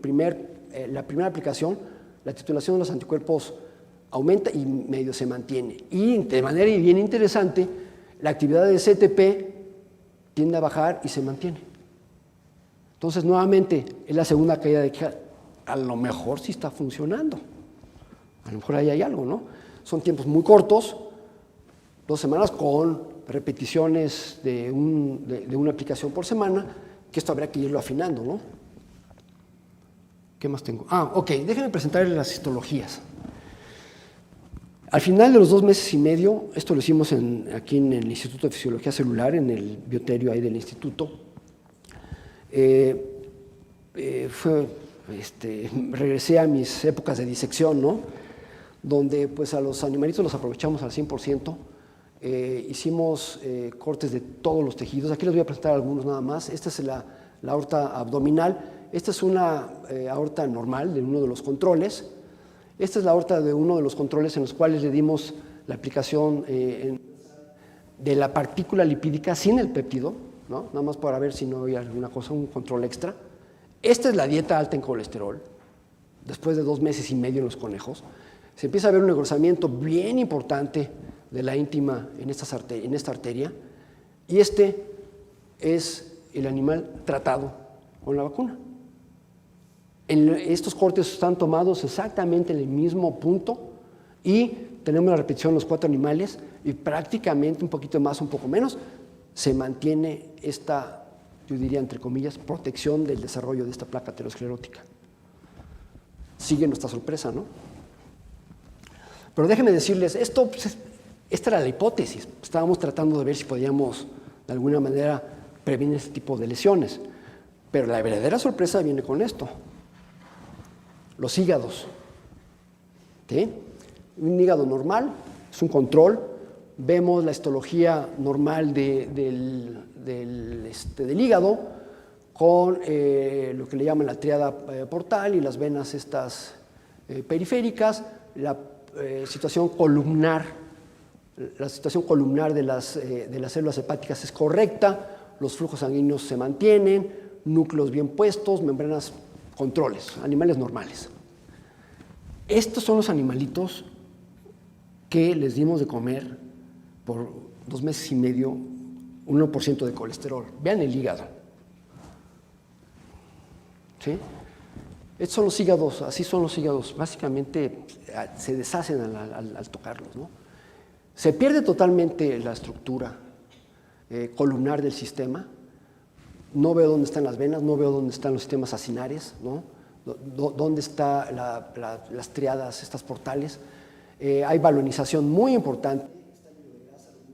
primera aplicación, la titulación de los anticuerpos aumenta y medio se mantiene. Y de manera bien interesante, la actividad de CTP tiende a bajar y se mantiene. Entonces, nuevamente, es la segunda caída de quija. A lo mejor sí está funcionando. A lo mejor ahí hay algo, ¿no? Son tiempos muy cortos, 2 semanas con repeticiones de una aplicación por semana, que esto habría que irlo afinando, ¿no? ¿Qué más tengo? Ok, déjenme presentarles las histologías. Al final de los 2 meses y medio, esto lo hicimos aquí en el Instituto de Fisiología Celular, en el bioterio ahí del instituto, regresé a mis épocas de disección, ¿no? Donde pues a los animalitos los aprovechamos al 100%. Hicimos cortes de todos los tejidos. Aquí les voy a presentar algunos nada más. Esta es la aorta abdominal. Esta es una aorta normal de uno de los controles. Esta es la aorta de uno de los controles en los cuales le dimos la aplicación de la partícula lipídica sin el péptido, ¿no? Nada más para ver si no había alguna cosa, un control extra. Esta es la dieta alta en colesterol, después de 2 meses y medio en los conejos. Se empieza a ver un engrosamiento bien importante de la íntima en esta arteria, y este es el animal tratado con la vacuna. Estos cortes están tomados exactamente en el mismo punto y tenemos la repetición de los 4 animales y prácticamente un poquito más, un poco menos, se mantiene esta, yo diría entre comillas, protección del desarrollo de esta placa aterosclerótica. Sigue nuestra sorpresa, ¿no? Pero déjenme decirles, esta era la hipótesis. Estábamos tratando de ver si podíamos de alguna manera prevenir este tipo de lesiones. Pero la verdadera sorpresa viene con esto. Los hígados. ¿Sí? Un hígado normal es un control. Vemos la histología normal del hígado con lo que le llaman la tríada portal y las venas estas periféricas. La situación columnar de las células hepáticas es correcta, los flujos sanguíneos se mantienen, núcleos bien puestos, membranas, controles, animales normales. Estos son los animalitos que les dimos de comer por 2 meses y medio 1% de colesterol. Vean el hígado. ¿Sí? Estos son los hígados, así son los hígados. Básicamente se deshacen al tocarlos, ¿no? Se pierde totalmente la estructura columnar del sistema. No veo dónde están las venas, no veo dónde están los sistemas acinares, ¿no? Dónde están las triadas, estas portales. Hay balonización muy importante.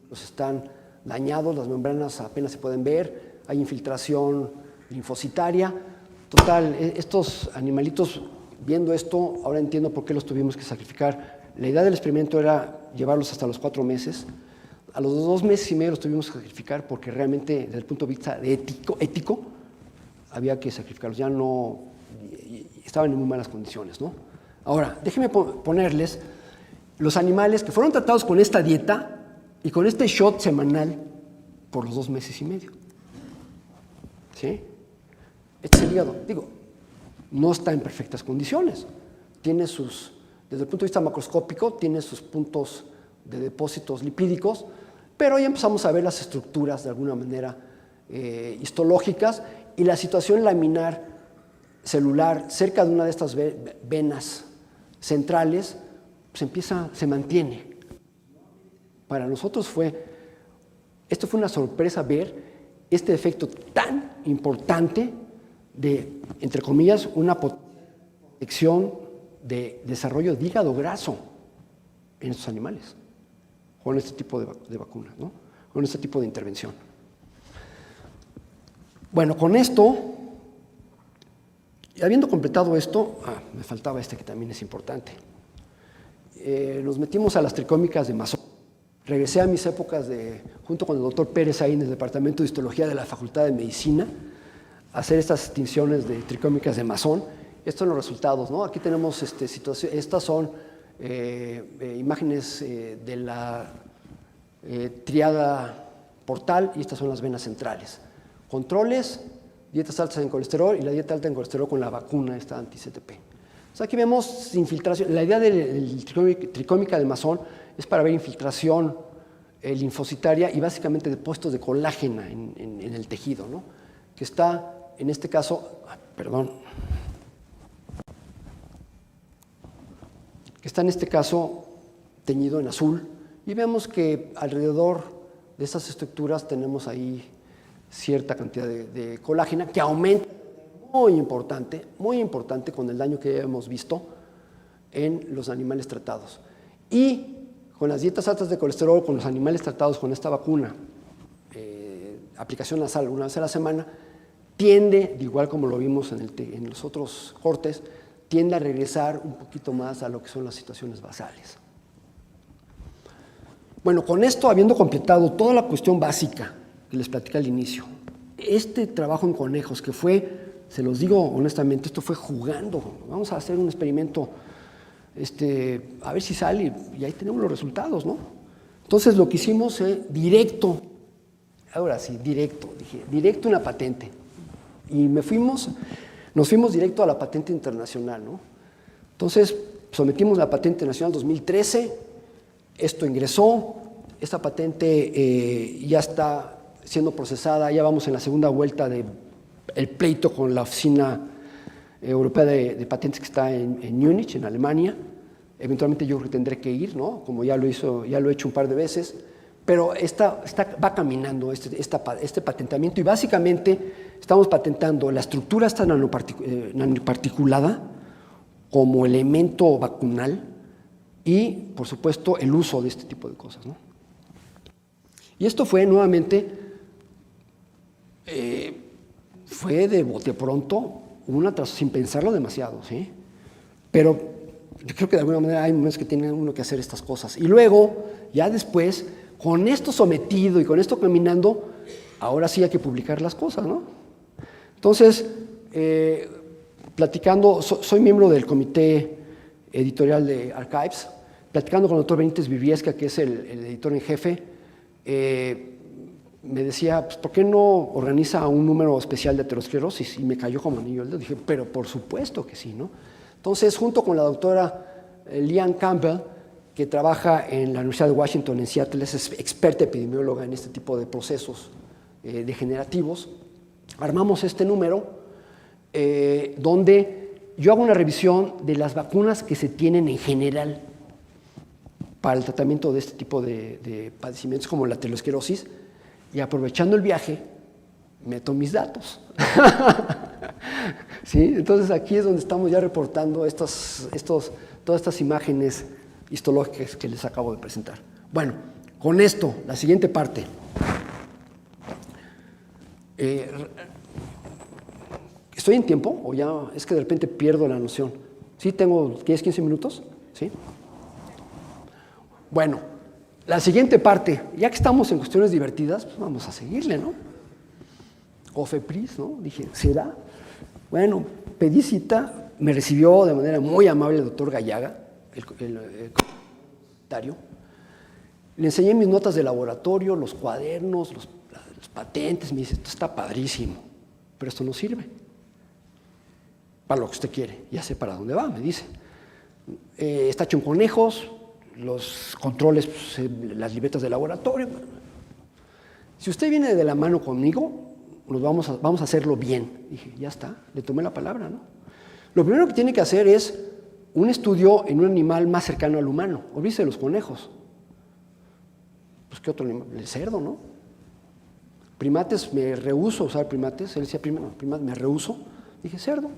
Los están dañados, las membranas apenas se pueden ver. Hay infiltración linfocitaria. Total, estos animalitos, viendo esto, ahora entiendo por qué los tuvimos que sacrificar. La idea del experimento era llevarlos hasta los 4 meses. A los 2 meses y medio los tuvimos que sacrificar porque realmente, desde el punto de vista ético, había que sacrificarlos. Ya no, estaban en muy malas condiciones, ¿no? Ahora, déjenme ponerles los animales que fueron tratados con esta dieta y con este shot semanal por los 2 meses y medio. ¿Sí? Este es el hígado. Digo, no está en perfectas condiciones. Tiene desde el punto de vista macroscópico, tiene sus puntos de depósitos lipídicos, pero ya empezamos a ver las estructuras de alguna manera histológicas y la situación laminar celular cerca de una de estas venas centrales se mantiene. Para nosotros esto fue una sorpresa ver este efecto tan importante de, entre comillas, una protección de desarrollo de hígado graso en estos animales, con este tipo de vacunas, ¿no? Con este tipo de intervención. Bueno, con esto, habiendo completado esto, me faltaba este que también es importante. Nos metimos a las tricómicas de Masson. Regresé a mis épocas junto con el doctor Pérez ahí en el Departamento de Histología de la Facultad de Medicina, a hacer estas distinciones de tricómicas de Masson. Estos son los resultados, ¿no? Aquí tenemos estas son imágenes de la triada portal y estas son las venas centrales. Controles, dietas altas en colesterol y la dieta alta en colesterol con la vacuna esta anti-CTP. O sea, aquí vemos infiltración. La idea de tricómica de Masson es para ver infiltración linfocitaria y básicamente depósitos de colágeno en el tejido, ¿no? Que está en este caso, que está en este caso teñido en azul, y vemos que alrededor de estas estructuras tenemos ahí cierta cantidad de colágeno que aumenta muy importante con el daño que hemos visto en los animales tratados. Y con las dietas altas de colesterol, con los animales tratados con esta vacuna, aplicación nasal una vez a la semana, tiende, igual como lo vimos en los otros cortes, tiende a regresar un poquito más a lo que son las situaciones basales. Bueno, con esto, habiendo completado toda la cuestión básica que les platicé al inicio, este trabajo en conejos que fue, se los digo honestamente, esto fue jugando. Vamos a hacer un experimento, a ver si sale, y ahí tenemos los resultados, ¿no? Entonces lo que hicimos es directo, ahora sí, directo en la patente. Y nos fuimos directo a la patente internacional, ¿no? Entonces sometimos la patente nacional 2013, esto ingresó, esta patente ya está siendo procesada, ya vamos en la segunda vuelta del pleito con la Oficina Europea de Patentes que está en Múnich, en Alemania. Eventualmente yo tendré que ir, ¿no? Como ya lo he hecho un par de veces, pero va caminando este patentamiento y básicamente estamos patentando la estructura esta nanoparticulada como elemento vacunal y, por supuesto, el uso de este tipo de cosas, ¿no? Y esto fue nuevamente, fue de bote pronto, sin pensarlo demasiado, ¿sí? Pero yo creo que de alguna manera hay momentos que tiene uno que hacer estas cosas. Y luego, ya después, con esto sometido y con esto caminando, ahora sí hay que publicar las cosas, ¿no? Entonces, platicando, soy miembro del comité editorial de Archives, platicando con el doctor Benítez Viviesca, que es el editor en jefe, me decía, pues, ¿por qué no organiza un número especial de aterosclerosis? Y me cayó como anillo al dedo. Dije, pero por supuesto que sí, ¿no? Entonces, junto con la doctora Leanne Campbell, que trabaja en la Universidad de Washington en Seattle, es experta epidemióloga en este tipo de procesos degenerativos, armamos este número donde yo hago una revisión de las vacunas que se tienen en general para el tratamiento de este tipo de padecimientos como la aterosclerosis, y aprovechando el viaje, meto mis datos. ¿Sí? Entonces aquí es donde estamos ya reportando todas estas imágenes histológicas que les acabo de presentar. Bueno, con esto, la siguiente parte. ¿Estoy en tiempo o ya es que de repente pierdo la noción? ¿Sí tengo 10, 15 minutos? ¿Sí? Bueno, la siguiente parte, ya que estamos en cuestiones divertidas, pues vamos a seguirle, ¿no? Cofepris, ¿no? Dije, ¿será? Bueno, pedí cita, me recibió de manera muy amable el doctor Gallaga, el secretario. Le enseñé mis notas de laboratorio, los cuadernos, los patentes. Me dice, esto está padrísimo, pero esto no sirve para lo que usted quiere. Ya sé para dónde va, me dice. Está hecho en conejos, los controles, pues, las libretas de laboratorio. Si usted viene de la mano conmigo, vamos a hacerlo bien. Dije, ya está, le tomé la palabra, ¿no? Lo primero que tiene que hacer es un estudio en un animal más cercano al humano. Olvídese de los conejos. Pues, ¿qué otro animal? El cerdo, ¿no? Primates, me rehúso a usar primates. Él decía, primates, me rehúso. Dije, cerdo.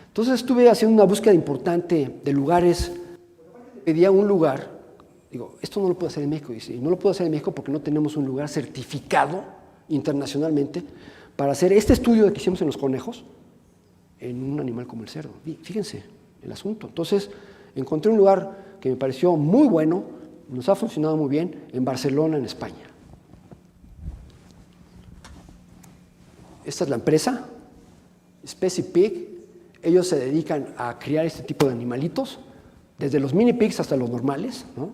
Entonces estuve haciendo una búsqueda importante de lugares. Pedía un lugar. Digo, esto no lo puedo hacer en México. Dice, no lo puedo hacer en México porque no tenemos un lugar certificado internacionalmente para hacer este estudio que hicimos en los conejos en un animal como el cerdo. Fíjense el asunto. Entonces encontré un lugar que me pareció muy bueno, nos ha funcionado muy bien, en Barcelona, en España. Esta es la empresa, SpeciPig. Ellos se dedican a criar este tipo de animalitos, desde los mini pigs hasta los normales, ¿no?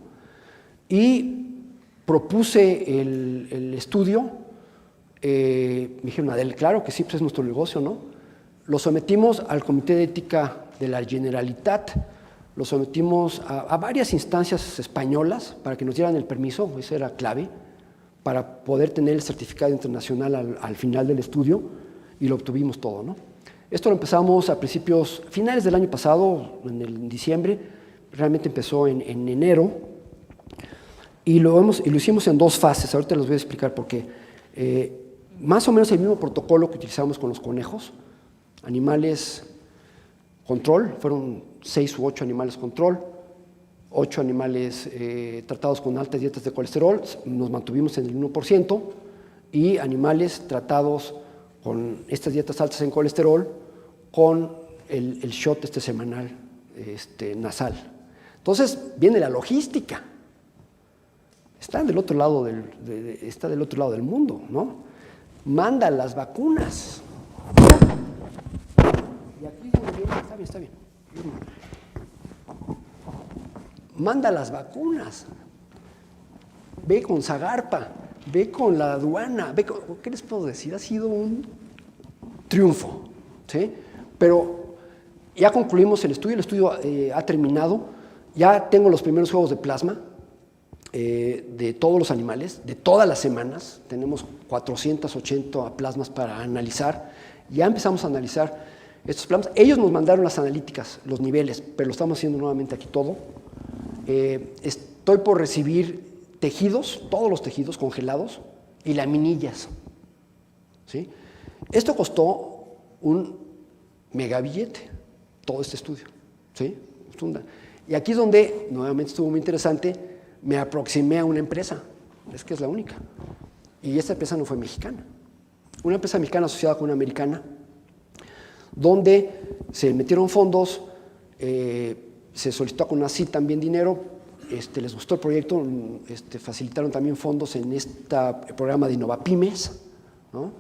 Y propuse el estudio. Me dijeron, Adel, claro que sí, pues es nuestro negocio, ¿no? Lo sometimos al Comité de Ética de la Generalitat, lo sometimos a varias instancias españolas para que nos dieran el permiso, eso era clave, para poder tener el certificado internacional al final del estudio, y lo obtuvimos todo, ¿no? Esto lo empezamos a finales del año pasado, en diciembre, realmente empezó en enero, y lo hicimos en 2 fases, ahorita les voy a explicar por qué. Más o menos el mismo protocolo que utilizamos con los conejos, animales control, fueron 6 u 8 animales control, 8 animales tratados con altas dietas de colesterol, nos mantuvimos en el 1%, y animales tratados con estas dietas altas en colesterol, con el shot semanal nasal. Entonces viene la logística. Está del otro lado del mundo, ¿no? Manda las vacunas. Y aquí es donde viene, está bien. Manda las vacunas. Ve con Zagarpa, ve con la aduana, ¿qué les puedo decir? Ha sido un triunfo, ¿sí? Pero ya concluimos el estudio ha terminado, ya tengo los primeros juegos de plasma de todos los animales, de todas las semanas, tenemos 480 plasmas para analizar, ya empezamos a analizar estos plasmas. Ellos nos mandaron las analíticas, los niveles, pero lo estamos haciendo nuevamente aquí todo. Estoy por recibir tejidos, todos los tejidos congelados y laminillas, ¿sí? Esto costó un megabillete, todo este estudio, ¿sí? Y aquí es donde, nuevamente estuvo muy interesante, me aproximé a una empresa, es que es la única, y esta empresa no fue mexicana, una empresa mexicana asociada con una americana, donde se metieron fondos, se solicitó con ACI también dinero, les gustó el proyecto, facilitaron también fondos en este programa de Innovapymes, ¿no?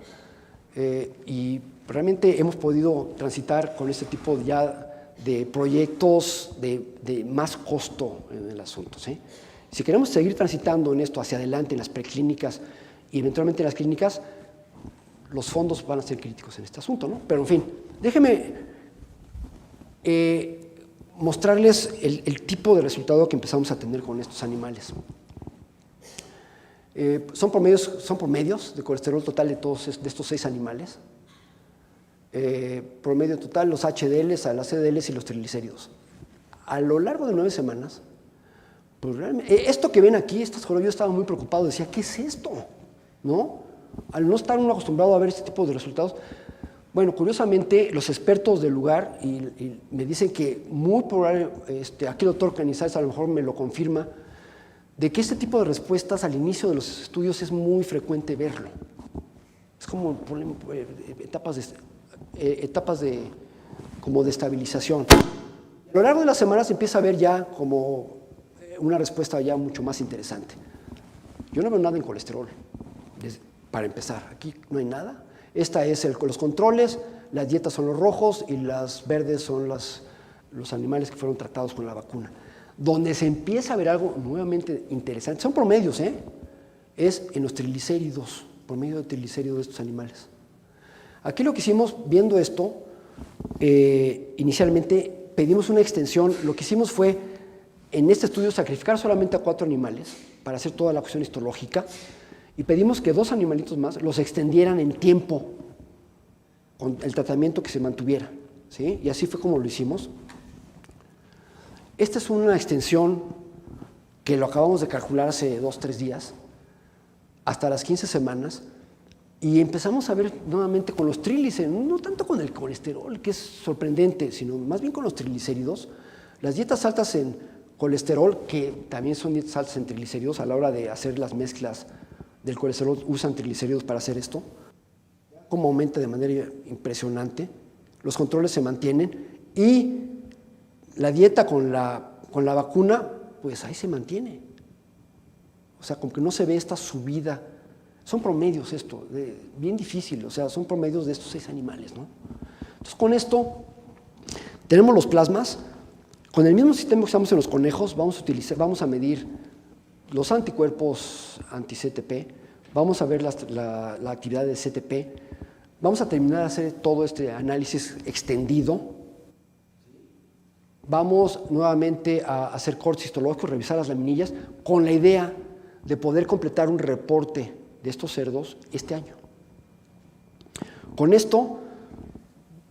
Y realmente hemos podido transitar con este tipo ya de proyectos de más costo en el asunto, ¿sí? Si queremos seguir transitando en esto hacia adelante, en las preclínicas y eventualmente en las clínicas, los fondos van a ser críticos en este asunto, ¿no? Pero en fin, déjenme mostrarles el tipo de resultado que empezamos a tener con estos animales. Son promedios de colesterol total de estos 6 animales. Promedio total, los HDLs, las CDLs y los triglicéridos. A lo largo de 9 semanas, pues realmente, esto que ven aquí, yo estaba muy preocupado, decía, ¿qué es esto? ¿No? Al no estar uno acostumbrado a ver este tipo de resultados. Bueno, curiosamente, los expertos del lugar y me dicen que muy probable, aquí el doctor Canizales a lo mejor me lo confirma, de que este tipo de respuestas al inicio de los estudios es muy frecuente verlo. Es como etapas como de estabilización. A lo largo de las semanas se empieza a ver ya como una respuesta ya mucho más interesante. Yo no veo nada en colesterol, para empezar. Aquí no hay nada. Esta es los controles, las dietas son los rojos y las verdes son los animales que fueron tratados con la vacuna. Donde se empieza a ver algo nuevamente interesante, son promedios, es en los triglicéridos, promedio de triglicéridos de estos animales. Aquí lo que hicimos, viendo esto, inicialmente pedimos una extensión, lo que hicimos fue, en este estudio, sacrificar solamente a 4 animales para hacer toda la cuestión histológica, y pedimos que 2 animalitos más los extendieran en tiempo con el tratamiento que se mantuviera, ¿sí? Y así fue como lo hicimos. Esta es una extensión que lo acabamos de calcular hace 2 o 3 días, hasta las 15 semanas, y empezamos a ver nuevamente con los triglicéridos, no tanto con el colesterol, que es sorprendente, sino más bien con los triglicéridos. Las dietas altas en colesterol, que también son dietas altas en triglicéridos, a la hora de hacer las mezclas del colesterol usan triglicéridos para hacer esto, como aumenta de manera impresionante, los controles se mantienen y la dieta con la vacuna, pues ahí se mantiene. O sea, como que no se ve esta subida. Son promedios esto, bien difícil, o sea, son promedios de estos 6 animales, ¿no? Entonces, con esto tenemos los plasmas. Con el mismo sistema que usamos en los conejos, vamos a medir los anticuerpos anti-CTP, vamos a ver la actividad de CTP, vamos a terminar de hacer todo este análisis extendido, vamos nuevamente a hacer cortes histológicos, revisar las laminillas, con la idea de poder completar un reporte de estos cerdos este año. Con esto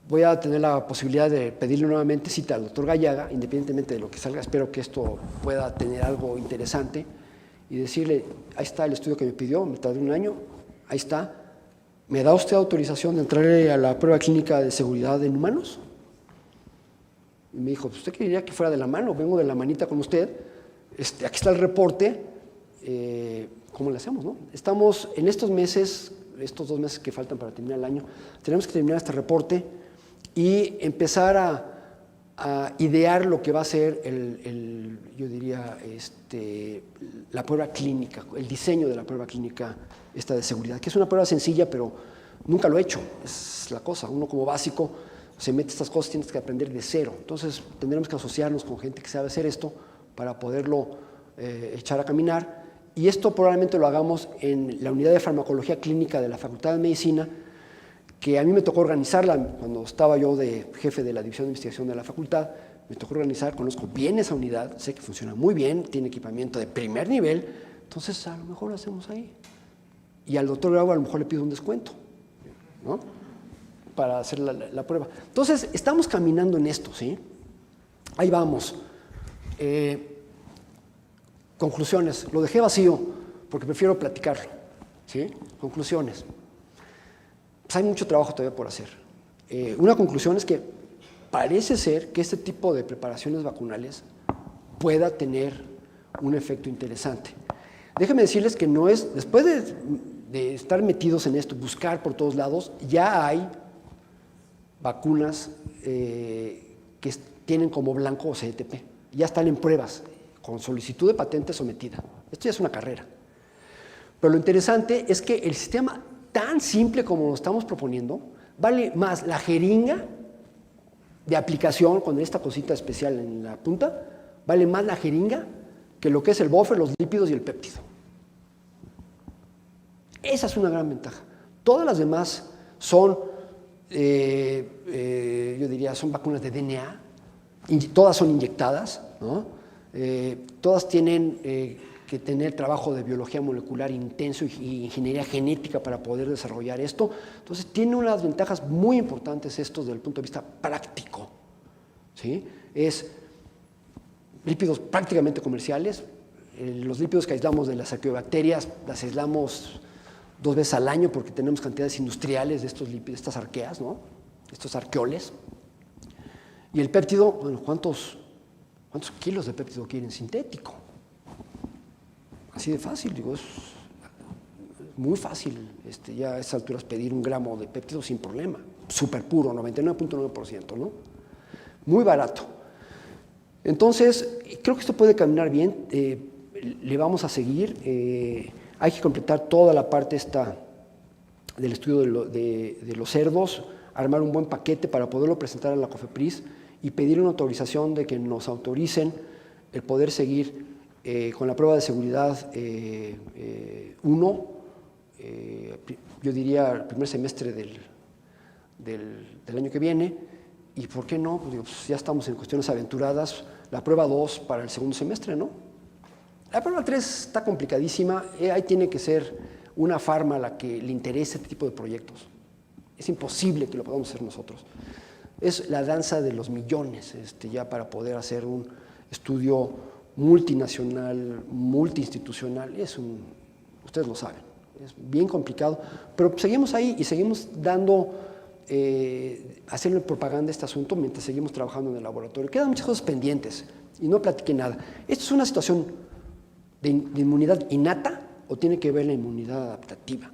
voy a tener la posibilidad de pedirle nuevamente cita al doctor Gallaga, independientemente de lo que salga, espero que esto pueda tener algo interesante, y decirle, ahí está el estudio que me pidió, me tardé 1 año, ahí está, ¿me da usted autorización de entrar a la prueba clínica de seguridad en humanos? Y me dijo, pues usted quería que fuera de la mano, vengo de la manita con usted, aquí está el reporte, ¿cómo le hacemos, no? Estamos en estos meses, estos 2 meses que faltan para terminar el año, tenemos que terminar este reporte y empezar a idear lo que va a ser yo diría, la prueba clínica, el diseño de la prueba clínica esta de seguridad, que es una prueba sencilla, pero nunca lo he hecho, es la cosa. Uno como básico se mete estas cosas, tienes que aprender de cero. Entonces tendremos que asociarnos con gente que sabe hacer esto para poderlo echar a caminar. Y esto probablemente lo hagamos en la unidad de farmacología clínica de la Facultad de Medicina, que a mí me tocó organizarla cuando estaba yo de jefe de la División de Investigación de la facultad. Me tocó organizar, conozco bien esa unidad, sé que funciona muy bien, tiene equipamiento de primer nivel, entonces a lo mejor lo hacemos ahí. Y al doctor Grau a lo mejor le pido un descuento, ¿no?, para hacer la prueba. Entonces, estamos caminando en esto, ¿sí? Ahí vamos. Conclusiones. Lo dejé vacío porque prefiero platicarlo, ¿sí? Conclusiones. Pues hay mucho trabajo todavía por hacer. Una conclusión es que parece ser que este tipo de preparaciones vacunales pueda tener un efecto interesante. Déjenme decirles que no es, después de estar metidos en esto, buscar por todos lados, ya hay vacunas que tienen como blanco CETP. Ya están en pruebas, con solicitud de patente sometida. Esto ya es una carrera. Pero lo interesante es que el sistema tan simple como lo estamos proponiendo, vale más la jeringa de aplicación con esta cosita especial en la punta, vale más la jeringa que lo que es el buffer, los lípidos y el péptido. Esa es una gran ventaja. Todas las demás son, yo diría, son vacunas de DNA, todas son inyectadas, ¿no? Todas tienen que tener trabajo de biología molecular intenso y ingeniería genética para poder desarrollar esto. Entonces, tiene unas ventajas muy importantes esto desde el punto de vista práctico, ¿sí? Es lípidos prácticamente comerciales. Los lípidos que aislamos de las arqueobacterias, las aislamos 2 veces al año porque tenemos cantidades industriales de estos lípidos, estas arqueas, ¿no?, estos arqueoles. Y el péptido, bueno, ¿cuántos kilos de péptido quieren sintético? Así de fácil, digo, es muy fácil ya a estas alturas pedir 1 gramo de péptido sin problema, súper puro, 99.9%, ¿no? Muy barato. Entonces, creo que esto puede caminar bien, le vamos a seguir, hay que completar toda la parte esta del estudio de los cerdos, armar un buen paquete para poderlo presentar a la COFEPRIS y pedir una autorización de que nos autoricen el poder seguir con la prueba de seguridad 1, yo diría el primer semestre del año que viene, y ¿por qué no? Pues, digo, pues ya estamos en cuestiones aventuradas, la prueba 2 para el segundo semestre, ¿no? La prueba 3 está complicadísima, ahí tiene que ser una farma a la que le interese este tipo de proyectos. Es imposible que lo podamos hacer nosotros. Es la danza de los millones, ya para poder hacer un estudio multinacional, multiinstitucional, ustedes lo saben, es bien complicado, pero seguimos ahí y seguimos haciendo propaganda a este asunto mientras seguimos trabajando en el laboratorio. Quedan muchas cosas pendientes y no platiqué nada. ¿Esto es una situación de inmunidad innata o tiene que ver la inmunidad adaptativa?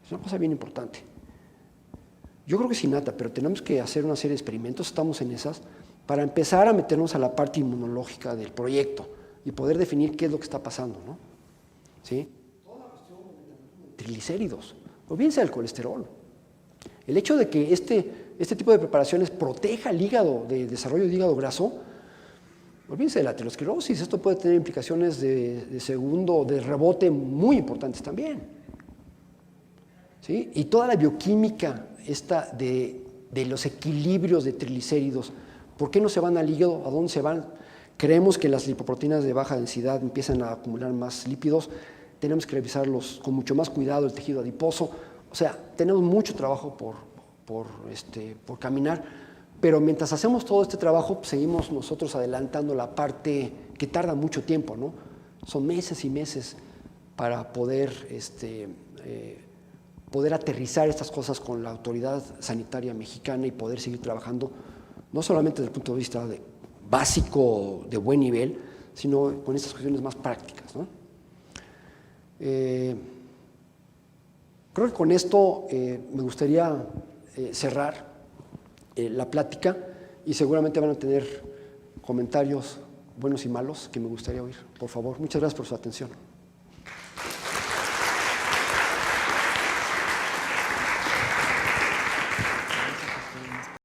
Es una cosa bien importante. Yo creo que es innata, pero tenemos que hacer una serie de experimentos, estamos en esas, para empezar a meternos a la parte inmunológica del proyecto y poder definir qué es lo que está pasando, ¿no? ¿Sí? Toda la cuestión de triglicéridos, olvídense del colesterol. El hecho de que este tipo de preparaciones proteja el hígado, del desarrollo del hígado graso, olvídense de la aterosclerosis, esto puede tener implicaciones de rebote muy importantes también. ¿Sí? Y toda la bioquímica esta de los equilibrios de triglicéridos, ¿por qué no se van al hígado? ¿A dónde se van? Creemos que las lipoproteínas de baja densidad empiezan a acumular más lípidos, tenemos que revisarlos con mucho más cuidado, el tejido adiposo, o sea, tenemos mucho trabajo por caminar, pero mientras hacemos todo este trabajo, pues, seguimos nosotros adelantando la parte que tarda mucho tiempo, ¿no? Son meses y meses para poder aterrizar estas cosas con la autoridad sanitaria mexicana y poder seguir trabajando, no solamente desde el punto de vista básico, de buen nivel, sino con estas cuestiones más prácticas, ¿no? Creo que con esto me gustaría cerrar la plática y seguramente van a tener comentarios buenos y malos que me gustaría oír. Por favor, muchas gracias por su atención.